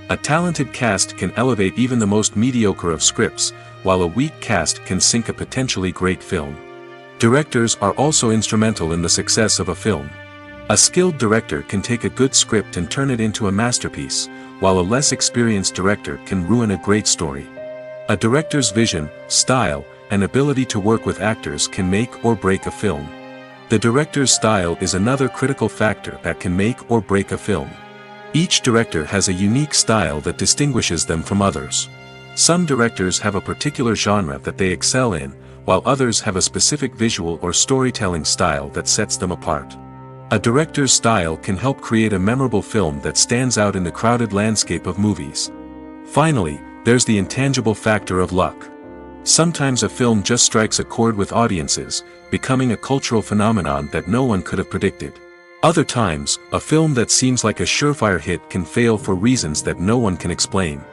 A talented cast can elevate even the most mediocre of scripts, while a weak cast can sink a potentially great film. Directors are also instrumental in the success of a film. A skilled director can take a good script and turn it into a masterpiece, while a less experienced director can ruin a great story. A director's vision, style, and ability to work with actors can make or break a film. The director's style is another critical factor that can make or break a film. Each director has a unique style that distinguishes them from others. Some directors have a particular genre that they excel in, while others have a specific visual or storytelling style that sets them apart. A director's style can help create a memorable film that stands out in the crowded landscape of movies. Finally, there's the intangible factor of luck. Sometimes a film just strikes a chord with audiences, becoming a cultural phenomenon that no one could have predicted. Other times, a film that seems like a surefire hit can fail for reasons that no one can explain.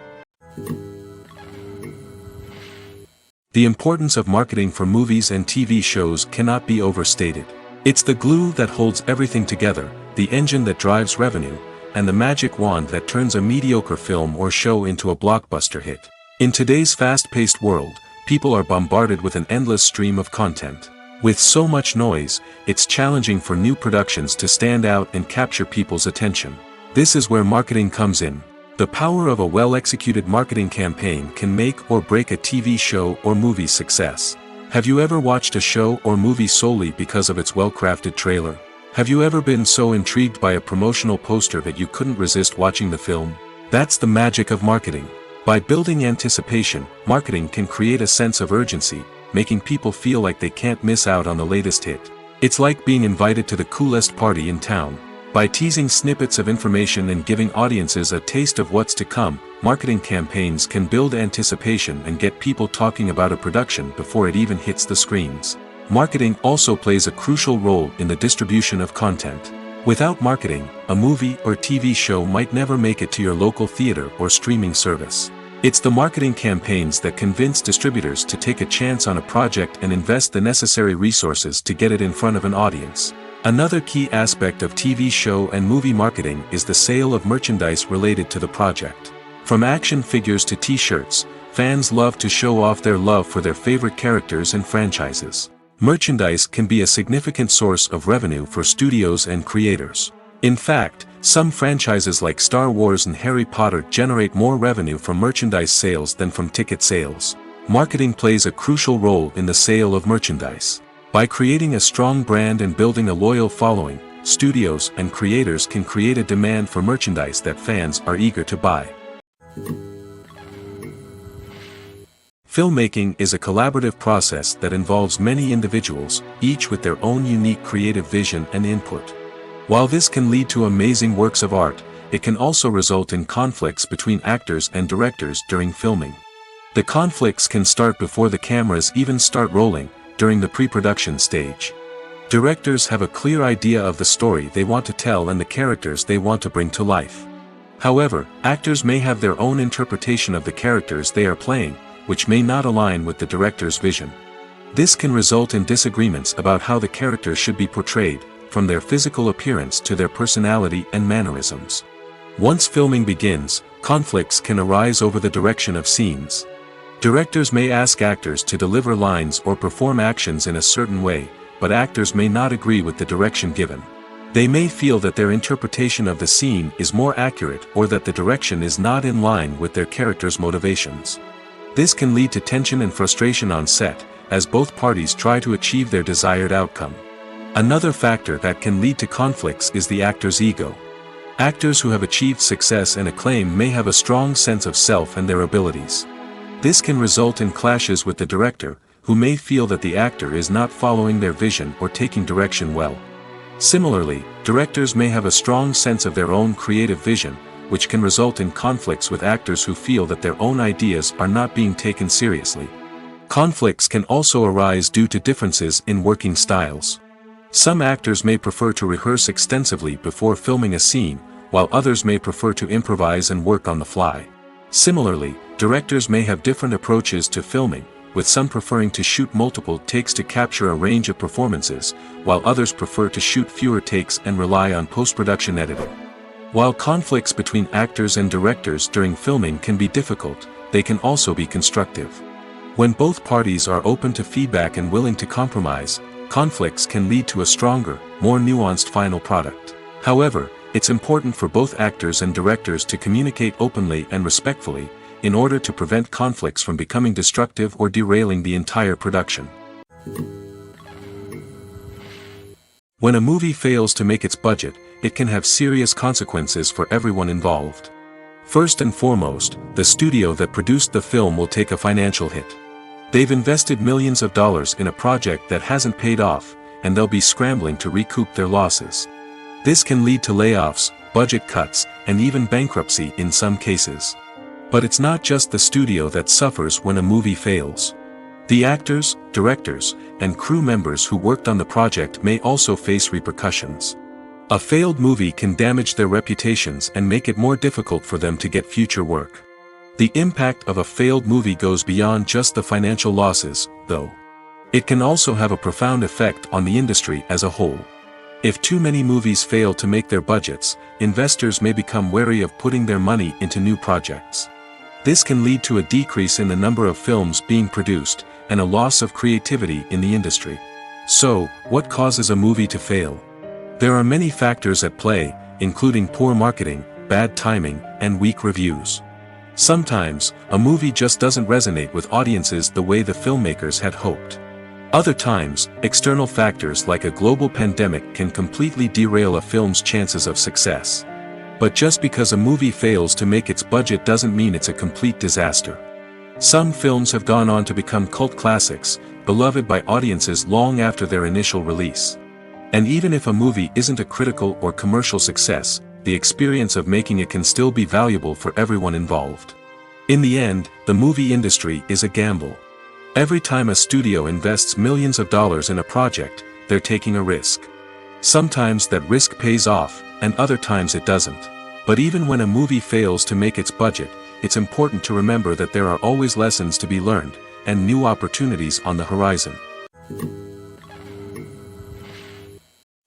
The importance of marketing for movies and TV shows cannot be overstated. It's the glue that holds everything together, the engine that drives revenue, and the magic wand that turns a mediocre film or show into a blockbuster hit. In today's fast-paced world, people are bombarded with an endless stream of content. With so much noise, it's challenging for new productions to stand out and capture people's attention. This is where marketing comes in. The power of a well-executed marketing campaign can make or break a TV show or movie's success. Have you ever watched a show or movie solely because of its well-crafted trailer? Have you ever been so intrigued by a promotional poster that you couldn't resist watching the film? That's the magic of marketing. By building anticipation, marketing can create a sense of urgency, making people feel like they can't miss out on the latest hit. It's like being invited to the coolest party in town. By teasing snippets of information and giving audiences a taste of what's to come, marketing campaigns can build anticipation and get people talking about a production before it even hits the screens. Marketing also plays a crucial role in the distribution of content. Without marketing, a movie or TV show might never make it to your local theater or streaming service. It's the marketing campaigns that convince distributors to take a chance on a project and invest the necessary resources to get it in front of an audience. Another key aspect of TV show and movie marketing is the sale of merchandise related to the project. From action figures to t-shirts, fans love to show off their love for their favorite characters and franchises. Merchandise can be a significant source of revenue for studios and creators. In fact, some franchises like Star Wars and Harry Potter generate more revenue from merchandise sales than from ticket sales. Marketing plays a crucial role in the sale of merchandise. By creating a strong brand and building a loyal following, studios and creators can create a demand for merchandise that fans are eager to buy. Filmmaking is a collaborative process that involves many individuals, each with their own unique creative vision and input. While this can lead to amazing works of art, it can also result in conflicts between actors and directors during filming. The conflicts can start before the cameras even start rolling, during the pre-production stage. Directors have a clear idea of the story they want to tell and the characters they want to bring to life. However, actors may have their own interpretation of the characters they are playing, which may not align with the director's vision. This can result in disagreements about how the characters should be portrayed, from their physical appearance to their personality and mannerisms. Once filming begins, conflicts can arise over the direction of scenes. Directors may ask actors to deliver lines or perform actions in a certain way, but actors may not agree with the direction given. They may feel that their interpretation of the scene is more accurate or that the direction is not in line with their character's motivations. This can lead to tension and frustration on set, as both parties try to achieve their desired outcome. Another factor that can lead to conflicts is the actor's ego. Actors who have achieved success and acclaim may have a strong sense of self and their abilities. This can result in clashes with the director, who may feel that the actor is not following their vision or taking direction well. Similarly, directors may have a strong sense of their own creative vision, which can result in conflicts with actors who feel that their own ideas are not being taken seriously. Conflicts can also arise due to differences in working styles. Some actors may prefer to rehearse extensively before filming a scene, while others may prefer to improvise and work on the fly. Similarly, directors may have different approaches to filming, with some preferring to shoot multiple takes to capture a range of performances, while others prefer to shoot fewer takes and rely on post-production editing. While conflicts between actors and directors during filming can be difficult, they can also be constructive. When both parties are open to feedback and willing to compromise, conflicts can lead to a stronger, more nuanced final product. However, it's important for both actors and directors to communicate openly and respectfully, in order to prevent conflicts from becoming destructive or derailing the entire production. When a movie fails to make its budget, it can have serious consequences for everyone involved. First and foremost, the studio that produced the film will take a financial hit. They've invested millions of dollars in a project that hasn't paid off, and they'll be scrambling to recoup their losses. This can lead to layoffs, budget cuts, and even bankruptcy in some cases. But it's not just the studio that suffers when a movie fails. The actors, directors, and crew members who worked on the project may also face repercussions. A failed movie can damage their reputations and make it more difficult for them to get future work. The impact of a failed movie goes beyond just the financial losses, though. It can also have a profound effect on the industry as a whole. If too many movies fail to make their budgets, investors may become wary of putting their money into new projects. This can lead to a decrease in the number of films being produced, and a loss of creativity in the industry. So, what causes a movie to fail? There are many factors at play, including poor marketing, bad timing, and weak reviews. Sometimes, a movie just doesn't resonate with audiences the way the filmmakers had hoped. Other times, external factors like a global pandemic can completely derail a film's chances of success. But just because a movie fails to make its budget doesn't mean it's a complete disaster. Some films have gone on to become cult classics, beloved by audiences long after their initial release. And even if a movie isn't a critical or commercial success, the experience of making it can still be valuable for everyone involved. In the end, the movie industry is a gamble. Every time a studio invests millions of dollars in a project, they're taking a risk. Sometimes that risk pays off, and other times it doesn't. But even when a movie fails to make its budget, it's important to remember that there are always lessons to be learned, and new opportunities on the horizon.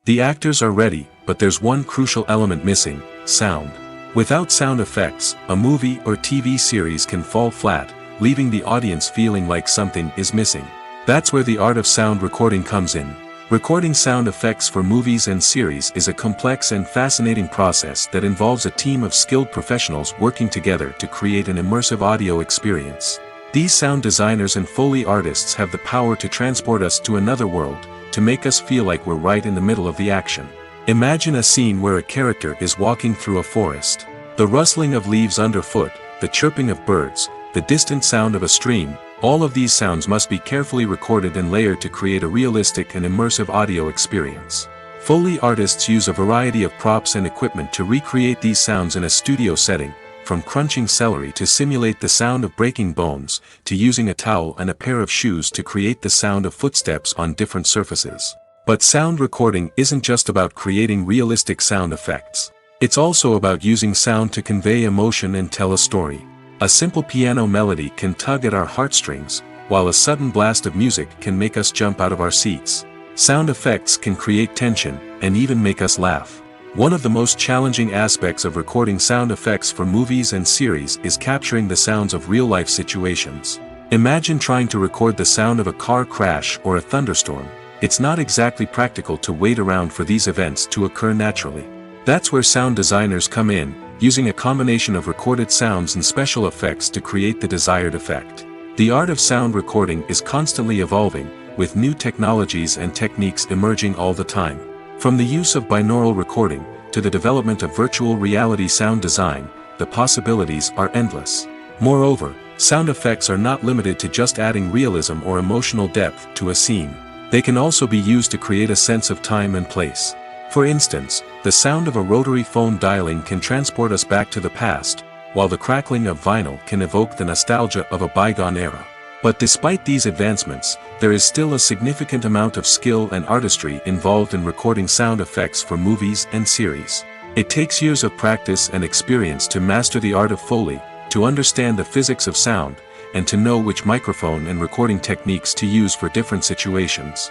The actors are ready, but there's one crucial element missing: sound. Without sound effects, a movie or TV series can fall flat, leaving the audience feeling like something is missing. That's where the art of sound recording comes in. Recording sound effects for movies and series is a complex and fascinating process that involves a team of skilled professionals working together to create an immersive audio experience. These sound designers and Foley artists have the power to transport us to another world, to make us feel like we're right in the middle of the action. Imagine a scene where a character is walking through a forest. The rustling of leaves underfoot, the chirping of birds, the distant sound of a stream, all of these sounds must be carefully recorded and layered to create a realistic and immersive audio experience. Foley artists use a variety of props and equipment to recreate these sounds in a studio setting, from crunching celery to simulate the sound of breaking bones, to using a towel and a pair of shoes to create the sound of footsteps on different surfaces. But sound recording isn't just about creating realistic sound effects. It's also about using sound to convey emotion and tell a story. A simple piano melody can tug at our heartstrings, while a sudden blast of music can make us jump out of our seats. Sound effects can create tension, and even make us laugh. One of the most challenging aspects of recording sound effects for movies and series is capturing the sounds of real-life situations. Imagine trying to record the sound of a car crash or a thunderstorm. It's not exactly practical to wait around for these events to occur naturally. That's where sound designers come in, using a combination of recorded sounds and special effects to create the desired effect. The art of sound recording is constantly evolving, with new technologies and techniques emerging all the time. From the use of binaural recording, to the development of virtual reality sound design, the possibilities are endless. Moreover, sound effects are not limited to just adding realism or emotional depth to a scene. They can also be used to create a sense of time and place. For instance, the sound of a rotary phone dialing can transport us back to the past, while the crackling of vinyl can evoke the nostalgia of a bygone era. But despite these advancements, there is still a significant amount of skill and artistry involved in recording sound effects for movies and series. It takes years of practice and experience to master the art of Foley, to understand the physics of sound, and to know which microphone and recording techniques to use for different situations.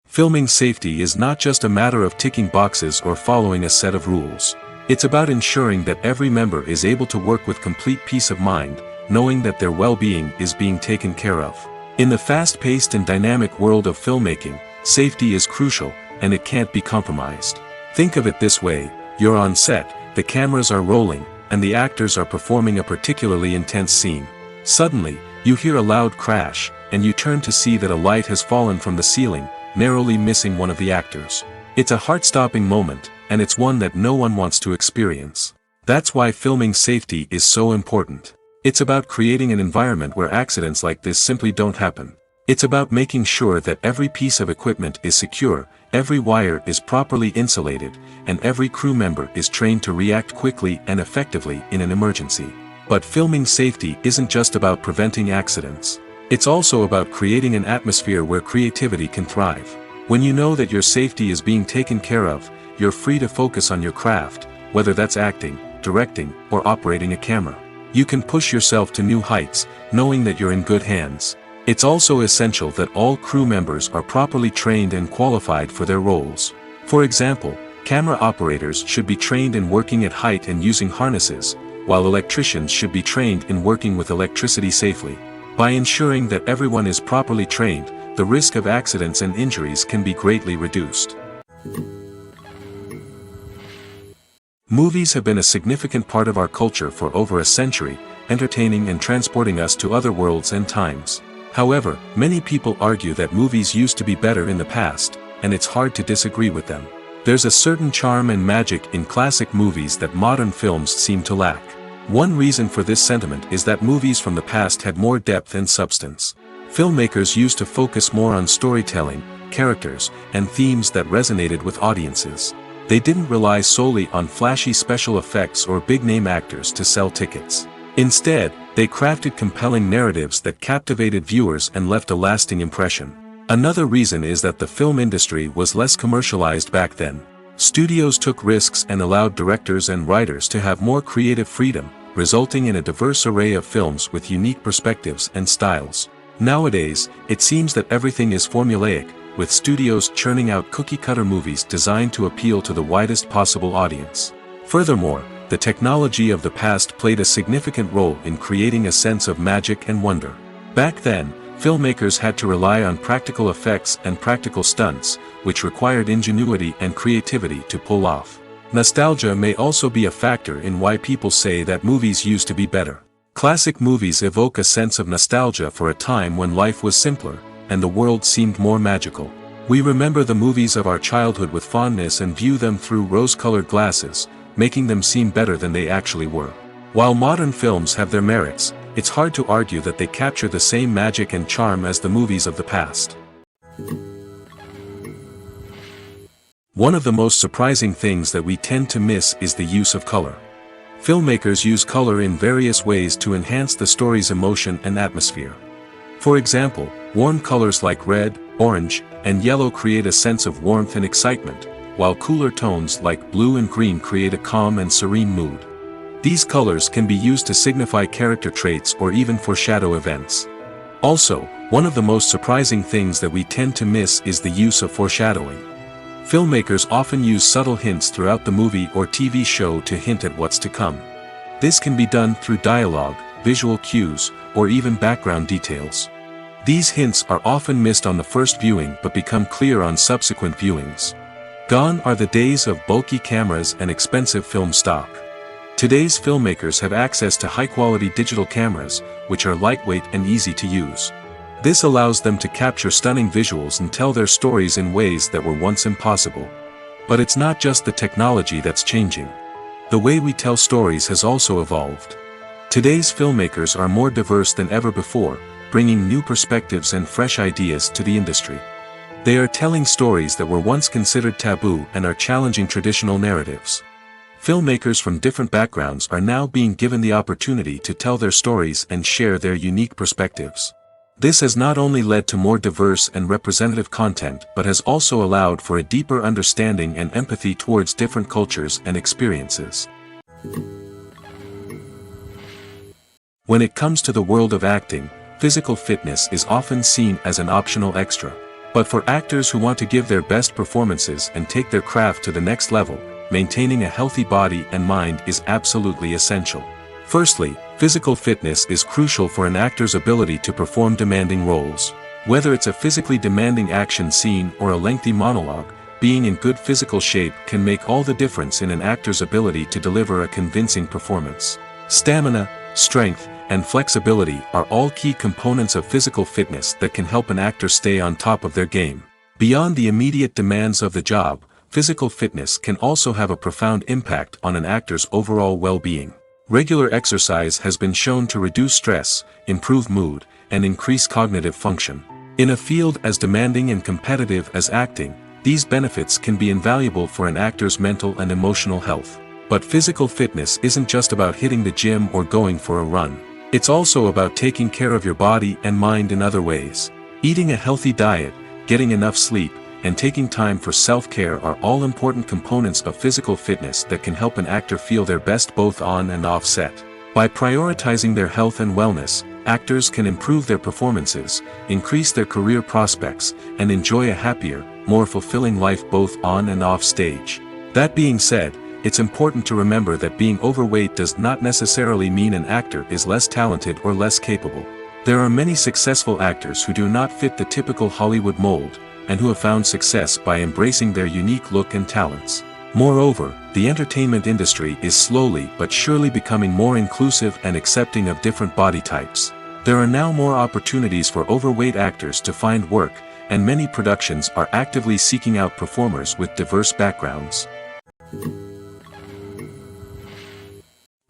Filming safety is not just a matter of ticking boxes or following a set of rules. It's about ensuring that every member is able to work with complete peace of mind, knowing that their well-being is being taken care of. In the fast-paced and dynamic world of filmmaking, safety is crucial, and it can't be compromised. Think of it this way: you're on set, the cameras are rolling, and the actors are performing a particularly intense scene. Suddenly, you hear a loud crash, and you turn to see that a light has fallen from the ceiling, narrowly missing one of the actors. It's a heart-stopping moment, and it's one that no one wants to experience. That's why filming safety is so important. It's about creating an environment where accidents like this simply don't happen. It's about making sure that every piece of equipment is secure, every wire is properly insulated, and every crew member is trained to react quickly and effectively in an emergency. But filming safety isn't just about preventing accidents. It's also about creating an atmosphere where creativity can thrive. When you know that your safety is being taken care of, you're free to focus on your craft, whether that's acting, directing, or operating a camera. You can push yourself to new heights, knowing that you're in good hands. It's also essential that all crew members are properly trained and qualified for their roles. For example, camera operators should be trained in working at height and using harnesses, while electricians should be trained in working with electricity safely. By ensuring that everyone is properly trained, the risk of accidents and injuries can be greatly reduced. Movies have been a significant part of our culture for over a century, entertaining and transporting us to other worlds and times. However, many people argue that movies used to be better in the past, and it's hard to disagree with them. There's a certain charm and magic in classic movies that modern films seem to lack. One reason for this sentiment is that movies from the past had more depth and substance. Filmmakers used to focus more on storytelling, characters, and themes that resonated with audiences. They didn't rely solely on flashy special effects or big-name actors to sell tickets. Instead, they crafted compelling narratives that captivated viewers and left a lasting impression. Another reason is that the film industry was less commercialized back then. Studios took risks and allowed directors and writers to have more creative freedom, resulting in a diverse array of films with unique perspectives and styles. Nowadays, it seems that everything is formulaic, with studios churning out cookie-cutter movies designed to appeal to the widest possible audience. Furthermore, the technology of the past played a significant role in creating a sense of magic and wonder. Back then, filmmakers had to rely on practical effects and practical stunts, which required ingenuity and creativity to pull off. Nostalgia may also be a factor in why people say that movies used to be better. Classic movies evoke a sense of nostalgia for a time when life was simpler, and the world seemed more magical. We remember the movies of our childhood with fondness and view them through rose-colored glasses, making them seem better than they actually were. While modern films have their merits, it's hard to argue that they capture the same magic and charm as the movies of the past. One of the most surprising things that we tend to miss is the use of color. Filmmakers use color in various ways to enhance the story's emotion and atmosphere. For example, warm colors like red, orange, and yellow create a sense of warmth and excitement, while cooler tones like blue and green create a calm and serene mood. These colors can be used to signify character traits or even foreshadow events. Also, one of the most surprising things that we tend to miss is the use of foreshadowing. Filmmakers often use subtle hints throughout the movie or TV show to hint at what's to come. This can be done through dialogue, visual cues, or even background details. These hints are often missed on the first viewing but become clear on subsequent viewings. Gone are the days of bulky cameras and expensive film stock. Today's filmmakers have access to high-quality digital cameras, which are lightweight and easy to use. This allows them to capture stunning visuals and tell their stories in ways that were once impossible. But it's not just the technology that's changing. The way we tell stories has also evolved. Today's filmmakers are more diverse than ever before, bringing new perspectives and fresh ideas to the industry. They are telling stories that were once considered taboo and are challenging traditional narratives. Filmmakers from different backgrounds are now being given the opportunity to tell their stories and share their unique perspectives. This has not only led to more diverse and representative content but has also allowed for a deeper understanding and empathy towards different cultures and experiences. When it comes to the world of acting, physical fitness is often seen as an optional extra. But for actors who want to give their best performances and take their craft to the next level, maintaining a healthy body and mind is absolutely essential. Firstly, physical fitness is crucial for an actor's ability to perform demanding roles. Whether it's a physically demanding action scene or a lengthy monologue, being in good physical shape can make all the difference in an actor's ability to deliver a convincing performance. Stamina, strength, and flexibility are all key components of physical fitness that can help an actor stay on top of their game. Beyond the immediate demands of the job, physical fitness can also have a profound impact on an actor's overall well-being. Regular exercise has been shown to reduce stress, improve mood, and increase cognitive function. In a field as demanding and competitive as acting, these benefits can be invaluable for an actor's mental and emotional health. But physical fitness isn't just about hitting the gym or going for a run. It's also about taking care of your body and mind in other ways. Eating a healthy diet, getting enough sleep, and taking time for self-care are all important components of physical fitness that can help an actor feel their best both on and off set. By prioritizing their health and wellness, actors can improve their performances, increase their career prospects, and enjoy a happier, more fulfilling life both on and off stage. That being said, it's important to remember that being overweight does not necessarily mean an actor is less talented or less capable. There are many successful actors who do not fit the typical Hollywood mold, and who have found success by embracing their unique look and talents. Moreover, the entertainment industry is slowly but surely becoming more inclusive and accepting of different body types. There are now more opportunities for overweight actors to find work, and many productions are actively seeking out performers with diverse backgrounds.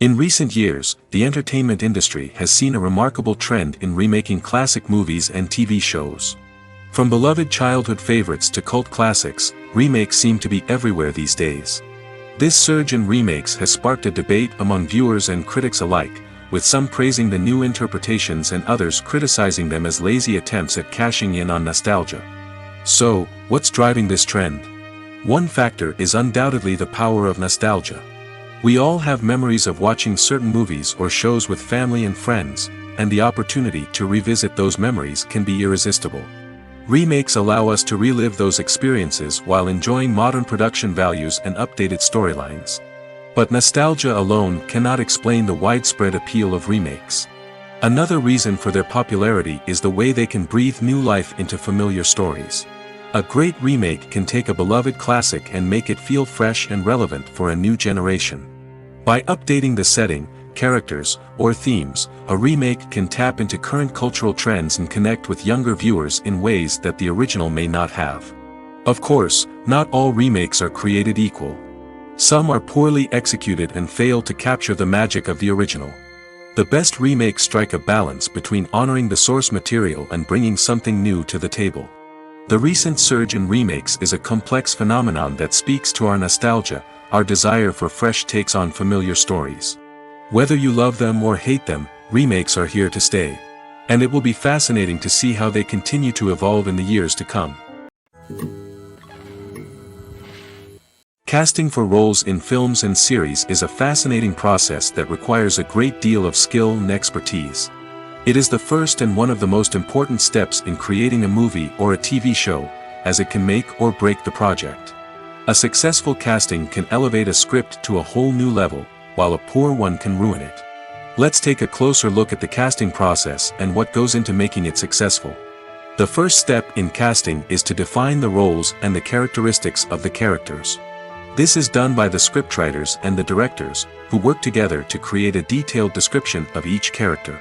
In recent years, the entertainment industry has seen a remarkable trend in remaking classic movies and TV shows. From beloved childhood favorites to cult classics, remakes seem to be everywhere these days. This surge in remakes has sparked a debate among viewers and critics alike, with some praising the new interpretations and others criticizing them as lazy attempts at cashing in on nostalgia. So, what's driving this trend? One factor is undoubtedly the power of nostalgia. We all have memories of watching certain movies or shows with family and friends, and the opportunity to revisit those memories can be irresistible. Remakes allow us to relive those experiences while enjoying modern production values and updated storylines. But nostalgia alone cannot explain the widespread appeal of remakes. Another reason for their popularity is the way they can breathe new life into familiar stories. A great remake can take a beloved classic and make it feel fresh and relevant for a new generation. By updating the setting, characters, or themes, a remake can tap into current cultural trends and connect with younger viewers in ways that the original may not have. Of course, not all remakes are created equal. Some are poorly executed and fail to capture the magic of the original. The best remakes strike a balance between honoring the source material and bringing something new to the table. The recent surge in remakes is a complex phenomenon that speaks to our nostalgia, our desire for fresh takes on familiar stories. Whether you love them or hate them, remakes are here to stay. And it will be fascinating to see how they continue to evolve in the years to come. Casting for roles in films and series is a fascinating process that requires a great deal of skill and expertise. It is the first and one of the most important steps in creating a movie or a TV show, as it can make or break the project. A successful casting can elevate a script to a whole new level, while a poor one can ruin it. Let's take a closer look at the casting process and what goes into making it successful. The first step in casting is to define the roles and the characteristics of the characters. This is done by the scriptwriters and the directors, who work together to create a detailed description of each character.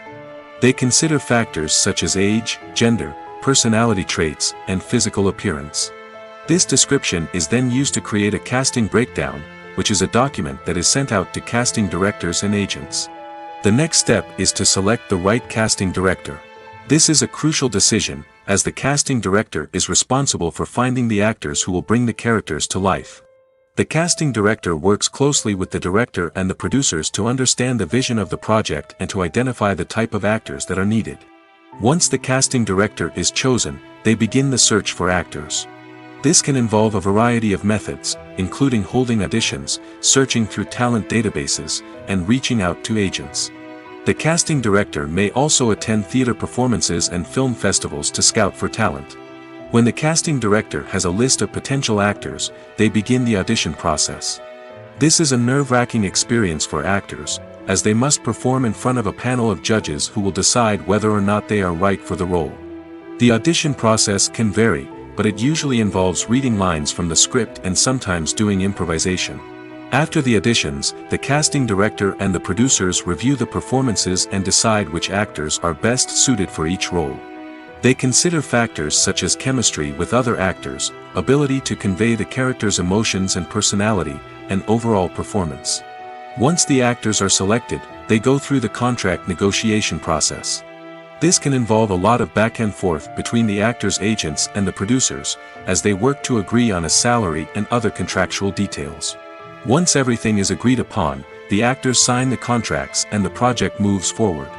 They consider factors such as age, gender, personality traits, and physical appearance. This description is then used to create a casting breakdown, which is a document that is sent out to casting directors and agents. The next step is to select the right casting director. This is a crucial decision, as the casting director is responsible for finding the actors who will bring the characters to life. The casting director works closely with the director and the producers to understand the vision of the project and to identify the type of actors that are needed. Once the casting director is chosen, they begin the search for actors. This can involve a variety of methods, including holding auditions, searching through talent databases, and reaching out to agents. The casting director may also attend theater performances and film festivals to scout for talent. When the casting director has a list of potential actors, they begin the audition process. This is a nerve-wracking experience for actors, as they must perform in front of a panel of judges who will decide whether or not they are right for the role. The audition process can vary, but it usually involves reading lines from the script and sometimes doing improvisation. After the auditions, the casting director and the producers review the performances and decide which actors are best suited for each role. They consider factors such as chemistry with other actors, ability to convey the character's emotions and personality, and overall performance. Once the actors are selected, they go through the contract negotiation process. This can involve a lot of back and forth between the actors' agents and the producers, as they work to agree on a salary and other contractual details. Once everything is agreed upon, the actors sign the contracts and the project moves forward.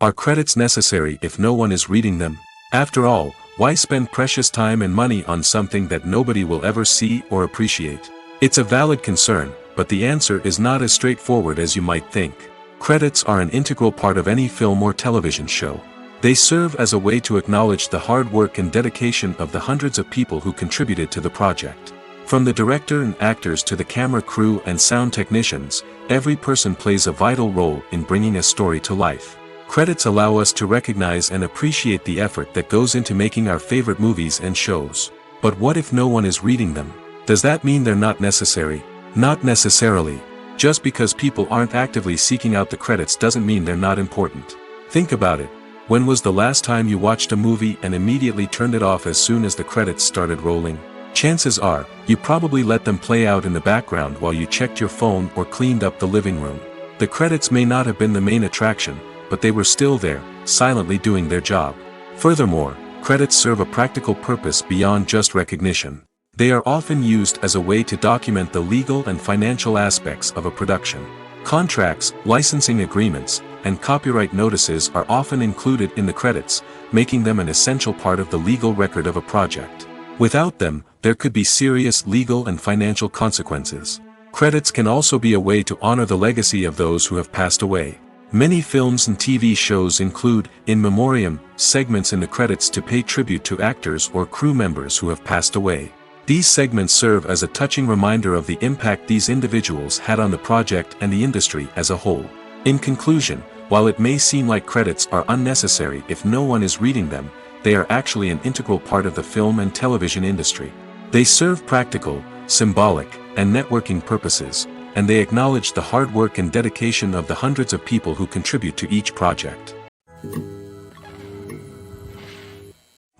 Are credits necessary if no one is reading them? After all, why spend precious time and money on something that nobody will ever see or appreciate? It's a valid concern, but the answer is not as straightforward as you might think. Credits are an integral part of any film or television show. They serve as a way to acknowledge the hard work and dedication of the hundreds of people who contributed to the project. From the director and actors to the camera crew and sound technicians, every person plays a vital role in bringing a story to life. Credits allow us to recognize and appreciate the effort that goes into making our favorite movies and shows. But what if no one is reading them? Does that mean they're not necessary? Not necessarily. Just because people aren't actively seeking out the credits doesn't mean they're not important. Think about it. When was the last time you watched a movie and immediately turned it off as soon as the credits started rolling? Chances are, you probably let them play out in the background while you checked your phone or cleaned up the living room. The credits may not have been the main attraction, but they were still there, silently doing their job. Furthermore, credits serve a practical purpose beyond just recognition. They are often used as a way to document the legal and financial aspects of a production. Contracts, licensing agreements, and copyright notices are often included in the credits, making them an essential part of the legal record of a project. Without them, there could be serious legal and financial consequences. Credits can also be a way to honor the legacy of those who have passed away. Many films and TV shows include, in memoriam, segments in the credits to pay tribute to actors or crew members who have passed away. These segments serve as a touching reminder of the impact these individuals had on the project and the industry as a whole. In conclusion, while it may seem like credits are unnecessary if no one is reading them, they are actually an integral part of the film and television industry. They serve practical, symbolic, and networking purposes, and they acknowledge the hard work and dedication of the hundreds of people who contribute to each project.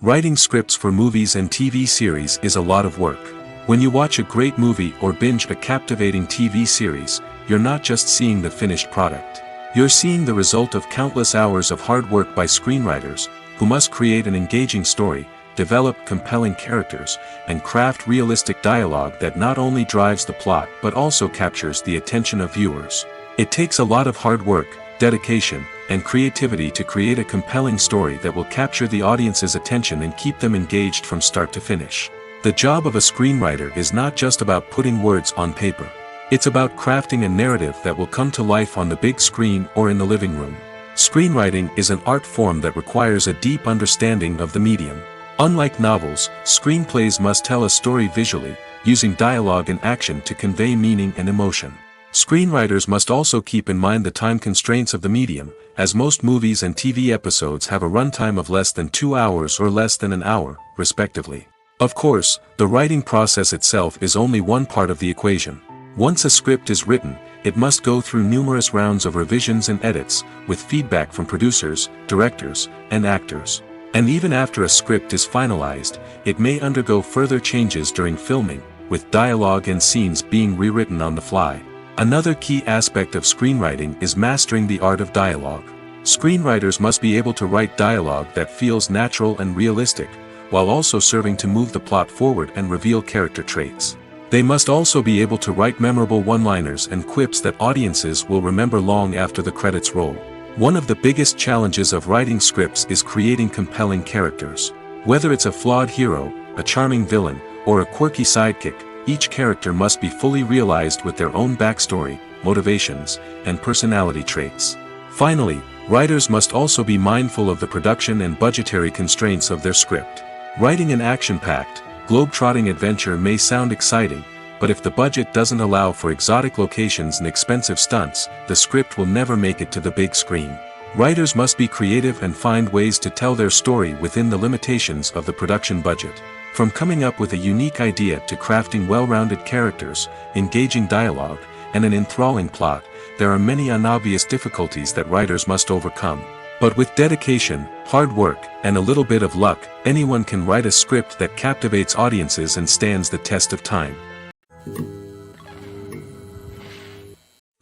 Writing scripts for movies and TV series is a lot of work. When you watch a great movie or binge a captivating TV series, you're not just seeing the finished product. You're seeing the result of countless hours of hard work by screenwriters, who must create an engaging story, develop compelling characters, and craft realistic dialogue that not only drives the plot but also captures the attention of viewers. It takes a lot of hard work, dedication, and creativity to create a compelling story that will capture the audience's attention and keep them engaged from start to finish. The job of a screenwriter is not just about putting words on paper. It's about crafting a narrative that will come to life on the big screen or in the living room. Screenwriting is an art form that requires a deep understanding of the medium. Unlike novels, screenplays must tell a story visually, using dialogue and action to convey meaning and emotion. Screenwriters must also keep in mind the time constraints of the medium, as most movies and TV episodes have a runtime of less than 2 hours or less than an hour, respectively. Of course, the writing process itself is only one part of the equation. Once a script is written, it must go through numerous rounds of revisions and edits, with feedback from producers, directors, and actors. And even after a script is finalized, it may undergo further changes during filming, with dialogue and scenes being rewritten on the fly. Another key aspect of screenwriting is mastering the art of dialogue. Screenwriters must be able to write dialogue that feels natural and realistic, while also serving to move the plot forward and reveal character traits. They must also be able to write memorable one-liners and quips that audiences will remember long after the credits roll. One of the biggest challenges of writing scripts is creating compelling characters. Whether it's a flawed hero, a charming villain, or a quirky sidekick, each character must be fully realized with their own backstory, motivations, and personality traits. Finally, writers must also be mindful of the production and budgetary constraints of their script. Writing an action-packed, globe-trotting adventure may sound exciting, but if the budget doesn't allow for exotic locations and expensive stunts, the script will never make it to the big screen. Writers must be creative and find ways to tell their story within the limitations of the production budget. From coming up with a unique idea to crafting well-rounded characters, engaging dialogue, and an enthralling plot, there are many unobvious difficulties that writers must overcome. But with dedication, hard work, and a little bit of luck, anyone can write a script that captivates audiences and stands the test of time.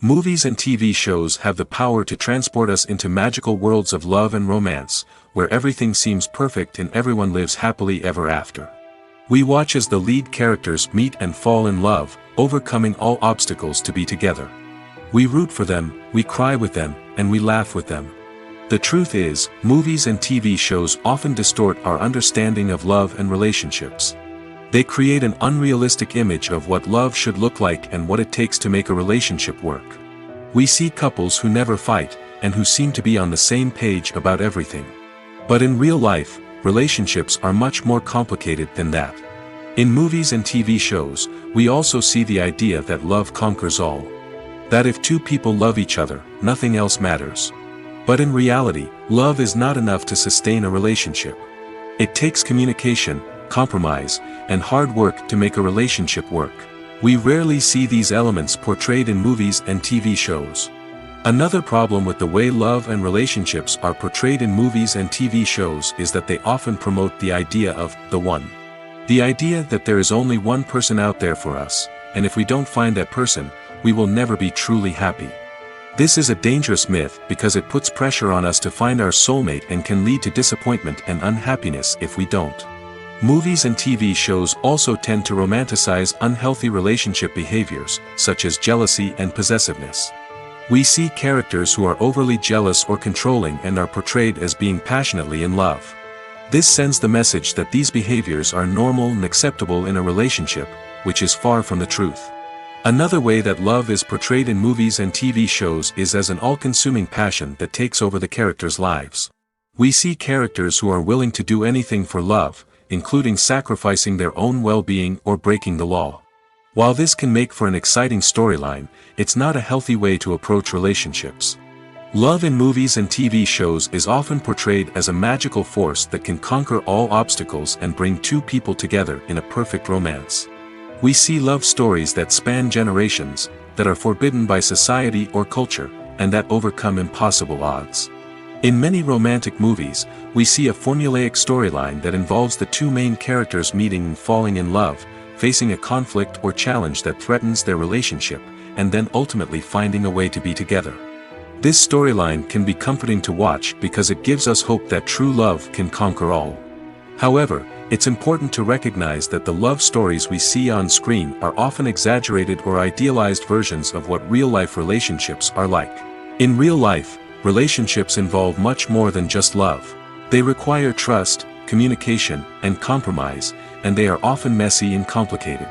Movies and TV shows have the power to transport us into magical worlds of love and romance, where everything seems perfect and everyone lives happily ever after. We watch as the lead characters meet and fall in love, overcoming all obstacles to be together. We root for them, we cry with them, and we laugh with them. The truth is, movies and TV shows often distort our understanding of love and relationships. They create an unrealistic image of what love should look like and what it takes to make a relationship work. We see couples who never fight, and who seem to be on the same page about everything. But in real life, relationships are much more complicated than that. In movies and TV shows, we also see the idea that love conquers all. That if two people love each other, nothing else matters. But in reality, love is not enough to sustain a relationship. It takes communication, compromise, and hard work to make a relationship work. We rarely see these elements portrayed in movies and TV shows. Another problem with the way love and relationships are portrayed in movies and TV shows is that they often promote the idea of the one. The idea that there is only one person out there for us, and if we don't find that person, we will never be truly happy. This is a dangerous myth because it puts pressure on us to find our soulmate and can lead to disappointment and unhappiness if we don't. Movies and TV shows also tend to romanticize unhealthy relationship behaviors, such as jealousy and possessiveness. We see characters who are overly jealous or controlling and are portrayed as being passionately in love. This sends the message that these behaviors are normal and acceptable in a relationship, which is far from the truth. Another way that love is portrayed in movies and TV shows is as an all-consuming passion that takes over the characters' lives. We see characters who are willing to do anything for love, including sacrificing their own well-being or breaking the law. While this can make for an exciting storyline, it's not a healthy way to approach relationships. Love in movies and TV shows is often portrayed as a magical force that can conquer all obstacles and bring two people together in a perfect romance. We see love stories that span generations, that are forbidden by society or culture, and that overcome impossible odds. In many romantic movies, we see a formulaic storyline that involves the two main characters meeting and falling in love, facing a conflict or challenge that threatens their relationship, and then ultimately finding a way to be together. This storyline can be comforting to watch because it gives us hope that true love can conquer all. However, it's important to recognize that the love stories we see on screen are often exaggerated or idealized versions of what real-life relationships are like. In real life, relationships involve much more than just love. They require trust, communication, and compromise, and they are often messy and complicated.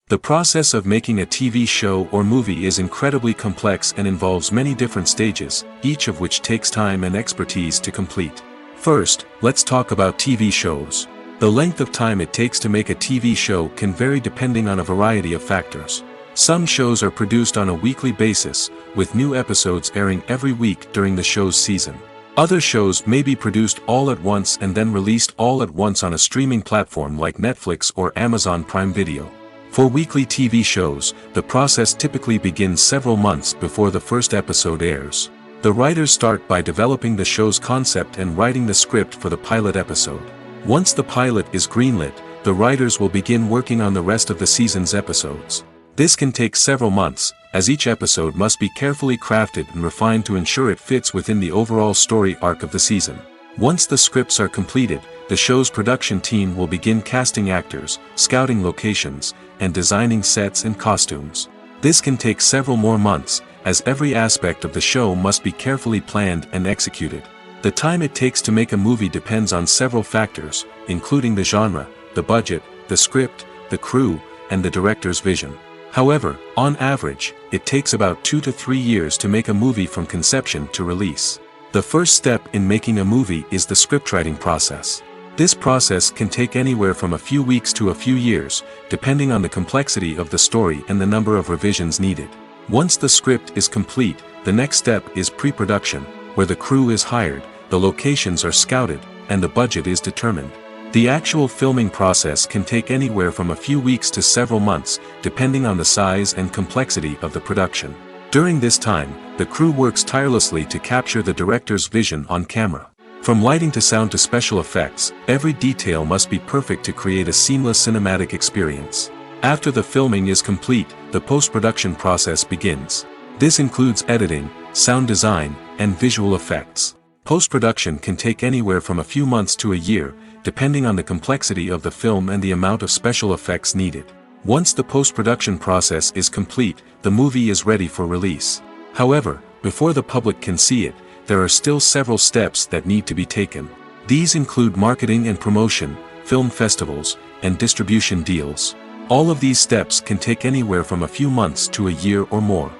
The process of making a TV show or movie is incredibly complex and involves many different stages, each of which takes time and expertise to complete. First, let's talk about TV shows. The length of time it takes to make a TV show can vary depending on a variety of factors. Some shows are produced on a weekly basis, with new episodes airing every week during the show's season. Other shows may be produced all at once and then released all at once on a streaming platform like Netflix or Amazon Prime Video. For weekly TV shows, the process typically begins several months before the first episode airs. The writers start by developing the show's concept and writing the script for the pilot episode. Once the pilot is greenlit, the writers will begin working on the rest of the season's episodes. This can take several months, as each episode must be carefully crafted and refined to ensure it fits within the overall story arc of the season. Once the scripts are completed, the show's production team will begin casting actors, scouting locations, and designing sets and costumes. This can take several more months, as every aspect of the show must be carefully planned and executed. The time it takes to make a movie depends on several factors, including the genre, the budget, the script, the crew, and the director's vision. However, on average, it takes about 2 to 3 years to make a movie from conception to release. The first step in making a movie is the scriptwriting process. This process can take anywhere from a few weeks to a few years, depending on the complexity of the story and the number of revisions needed. Once the script is complete, the next step is pre-production, where the crew is hired, the locations are scouted, and the budget is determined. The actual filming process can take anywhere from a few weeks to several months, depending on the size and complexity of the production. During this time, the crew works tirelessly to capture the director's vision on camera. From lighting to sound to special effects, every detail must be perfect to create a seamless cinematic experience. After the filming is complete, the post-production process begins. This includes editing, sound design, and visual effects. Post-production can take anywhere from a few months to a year, depending on the complexity of the film and the amount of special effects needed. Once the post-production process is complete, the movie is ready for release. However, before the public can see it, there are still several steps that need to be taken. These include marketing and promotion, film festivals, and distribution deals. All of these steps can take anywhere from a few months to a year or more.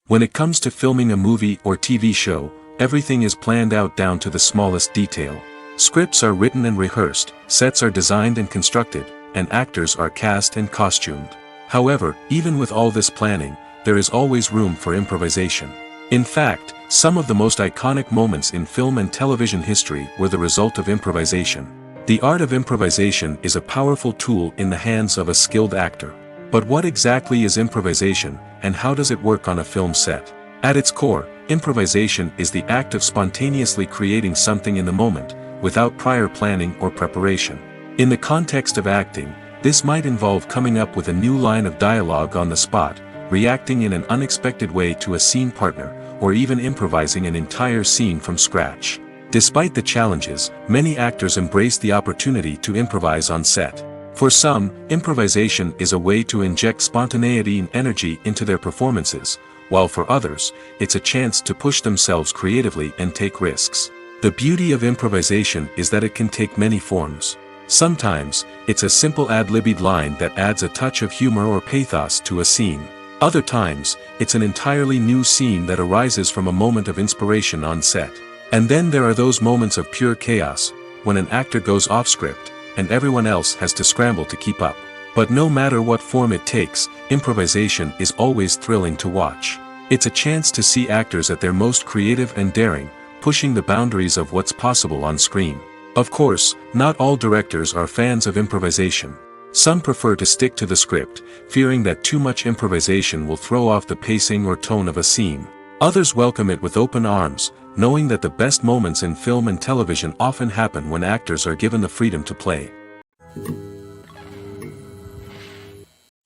When it comes to filming a movie or TV show, everything is planned out down to the smallest detail. Scripts are written and rehearsed, sets are designed and constructed, and actors are cast and costumed. However, even with all this planning, there is always room for improvisation. In fact, some of the most iconic moments in film and television history were the result of improvisation. The art of improvisation is a powerful tool in the hands of a skilled actor. But what exactly is improvisation, and how does it work on a film set? At its core, improvisation is the act of spontaneously creating something in the moment, without prior planning or preparation. In the context of acting, this might involve coming up with a new line of dialogue on the spot, reacting in an unexpected way to a scene partner, or even improvising an entire scene from scratch. Despite the challenges, many actors embrace the opportunity to improvise on set. For some, improvisation is a way to inject spontaneity and energy into their performances, while for others, it's a chance to push themselves creatively and take risks. The beauty of improvisation is that it can take many forms. Sometimes, it's a simple ad-libbed line that adds a touch of humor or pathos to a scene. Other times, it's an entirely new scene that arises from a moment of inspiration on set. And then there are those moments of pure chaos, when an actor goes off script, and everyone else has to scramble to keep up. But no matter what form it takes, improvisation is always thrilling to watch. It's a chance to see actors at their most creative and daring, pushing the boundaries of what's possible on screen. Of course, not all directors are fans of improvisation. Some prefer to stick to the script, fearing that too much improvisation will throw off the pacing or tone of a scene. Others welcome it with open arms, knowing that the best moments in film and television often happen when actors are given the freedom to play.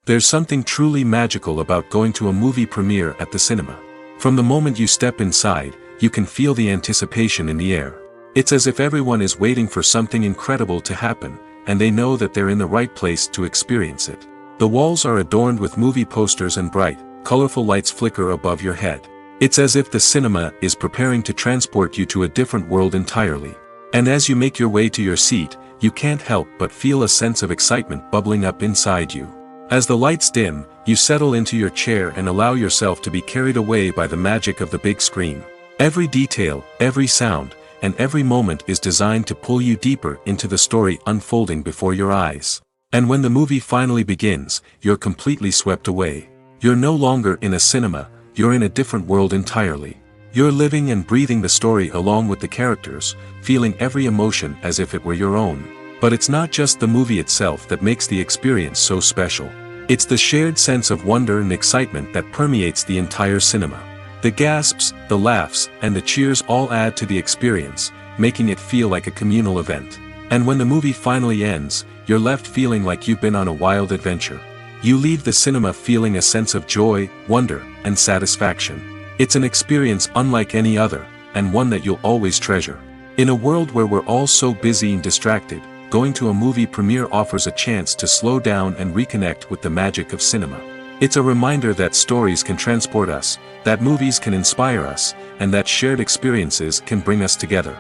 There's something truly magical about going to a movie premiere at the cinema. From the moment you step inside, you can feel the anticipation in the air. It's as if everyone is waiting for something incredible to happen, and they know that they're in the right place to experience it. The walls are adorned with movie posters and bright, colorful lights flicker above your head. It's as if the cinema is preparing to transport you to a different world entirely. And as you make your way to your seat, you can't help but feel a sense of excitement bubbling up inside you. As the lights dim, you settle into your chair and allow yourself to be carried away by the magic of the big screen. Every detail, every sound, and every moment is designed to pull you deeper into the story unfolding before your eyes. And when the movie finally begins, you're completely swept away. You're no longer in a cinema, you're in a different world entirely. You're living and breathing the story along with the characters, feeling every emotion as if it were your own. But it's not just the movie itself that makes the experience so special. It's the shared sense of wonder and excitement that permeates the entire cinema. The gasps, the laughs, and the cheers all add to the experience, making it feel like a communal event. And when the movie finally ends, you're left feeling like you've been on a wild adventure. You leave the cinema feeling a sense of joy, wonder, and satisfaction. It's an experience unlike any other, and one that you'll always treasure. In a world where we're all so busy and distracted, going to a movie premiere offers a chance to slow down and reconnect with the magic of cinema. It's a reminder that stories can transport us, that movies can inspire us, and that shared experiences can bring us together.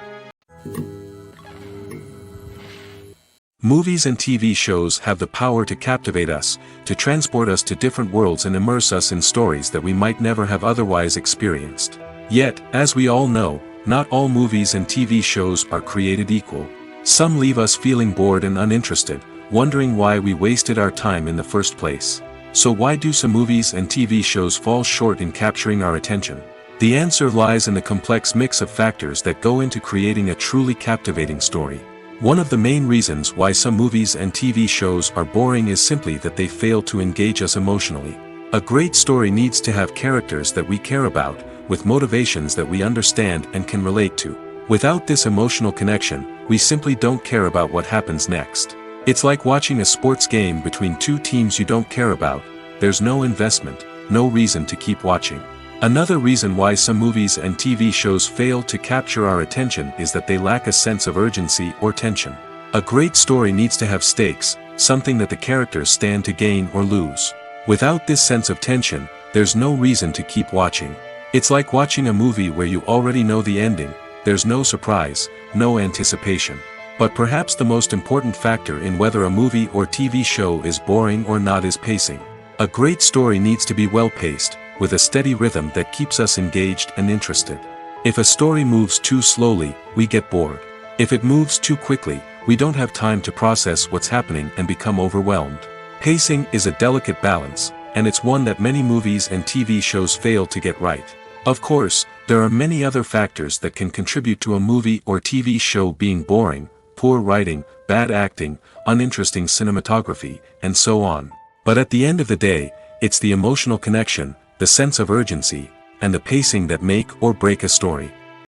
Movies and TV shows have the power to captivate us, to transport us to different worlds and immerse us in stories that we might never have otherwise experienced. Yet, as we all know, not all movies and TV shows are created equal. Some leave us feeling bored and uninterested, wondering why we wasted our time in the first place. So why do some movies and TV shows fall short in capturing our attention? The answer lies in the complex mix of factors that go into creating a truly captivating story. One of the main reasons why some movies and TV shows are boring is simply that they fail to engage us emotionally. A great story needs to have characters that we care about, with motivations that we understand and can relate to. Without this emotional connection, we simply don't care about what happens next. It's like watching a sports game between two teams you don't care about. There's no investment, no reason to keep watching. Another reason why some movies and TV shows fail to capture our attention is that they lack a sense of urgency or tension. A great story needs to have stakes, something that the characters stand to gain or lose. Without this sense of tension, there's no reason to keep watching. It's like watching a movie where you already know the ending. There's no surprise, no anticipation. But perhaps the most important factor in whether a movie or TV show is boring or not is pacing. A great story needs to be well-paced, with a steady rhythm that keeps us engaged and interested. If a story moves too slowly, we get bored. If it moves too quickly, we don't have time to process what's happening and become overwhelmed. Pacing is a delicate balance, and it's one that many movies and TV shows fail to get right. Of course, there are many other factors that can contribute to a movie or TV show being boring: poor writing, bad acting, uninteresting cinematography, and so on. But at the end of the day, it's the emotional connection, the sense of urgency, and the pacing that make or break a story.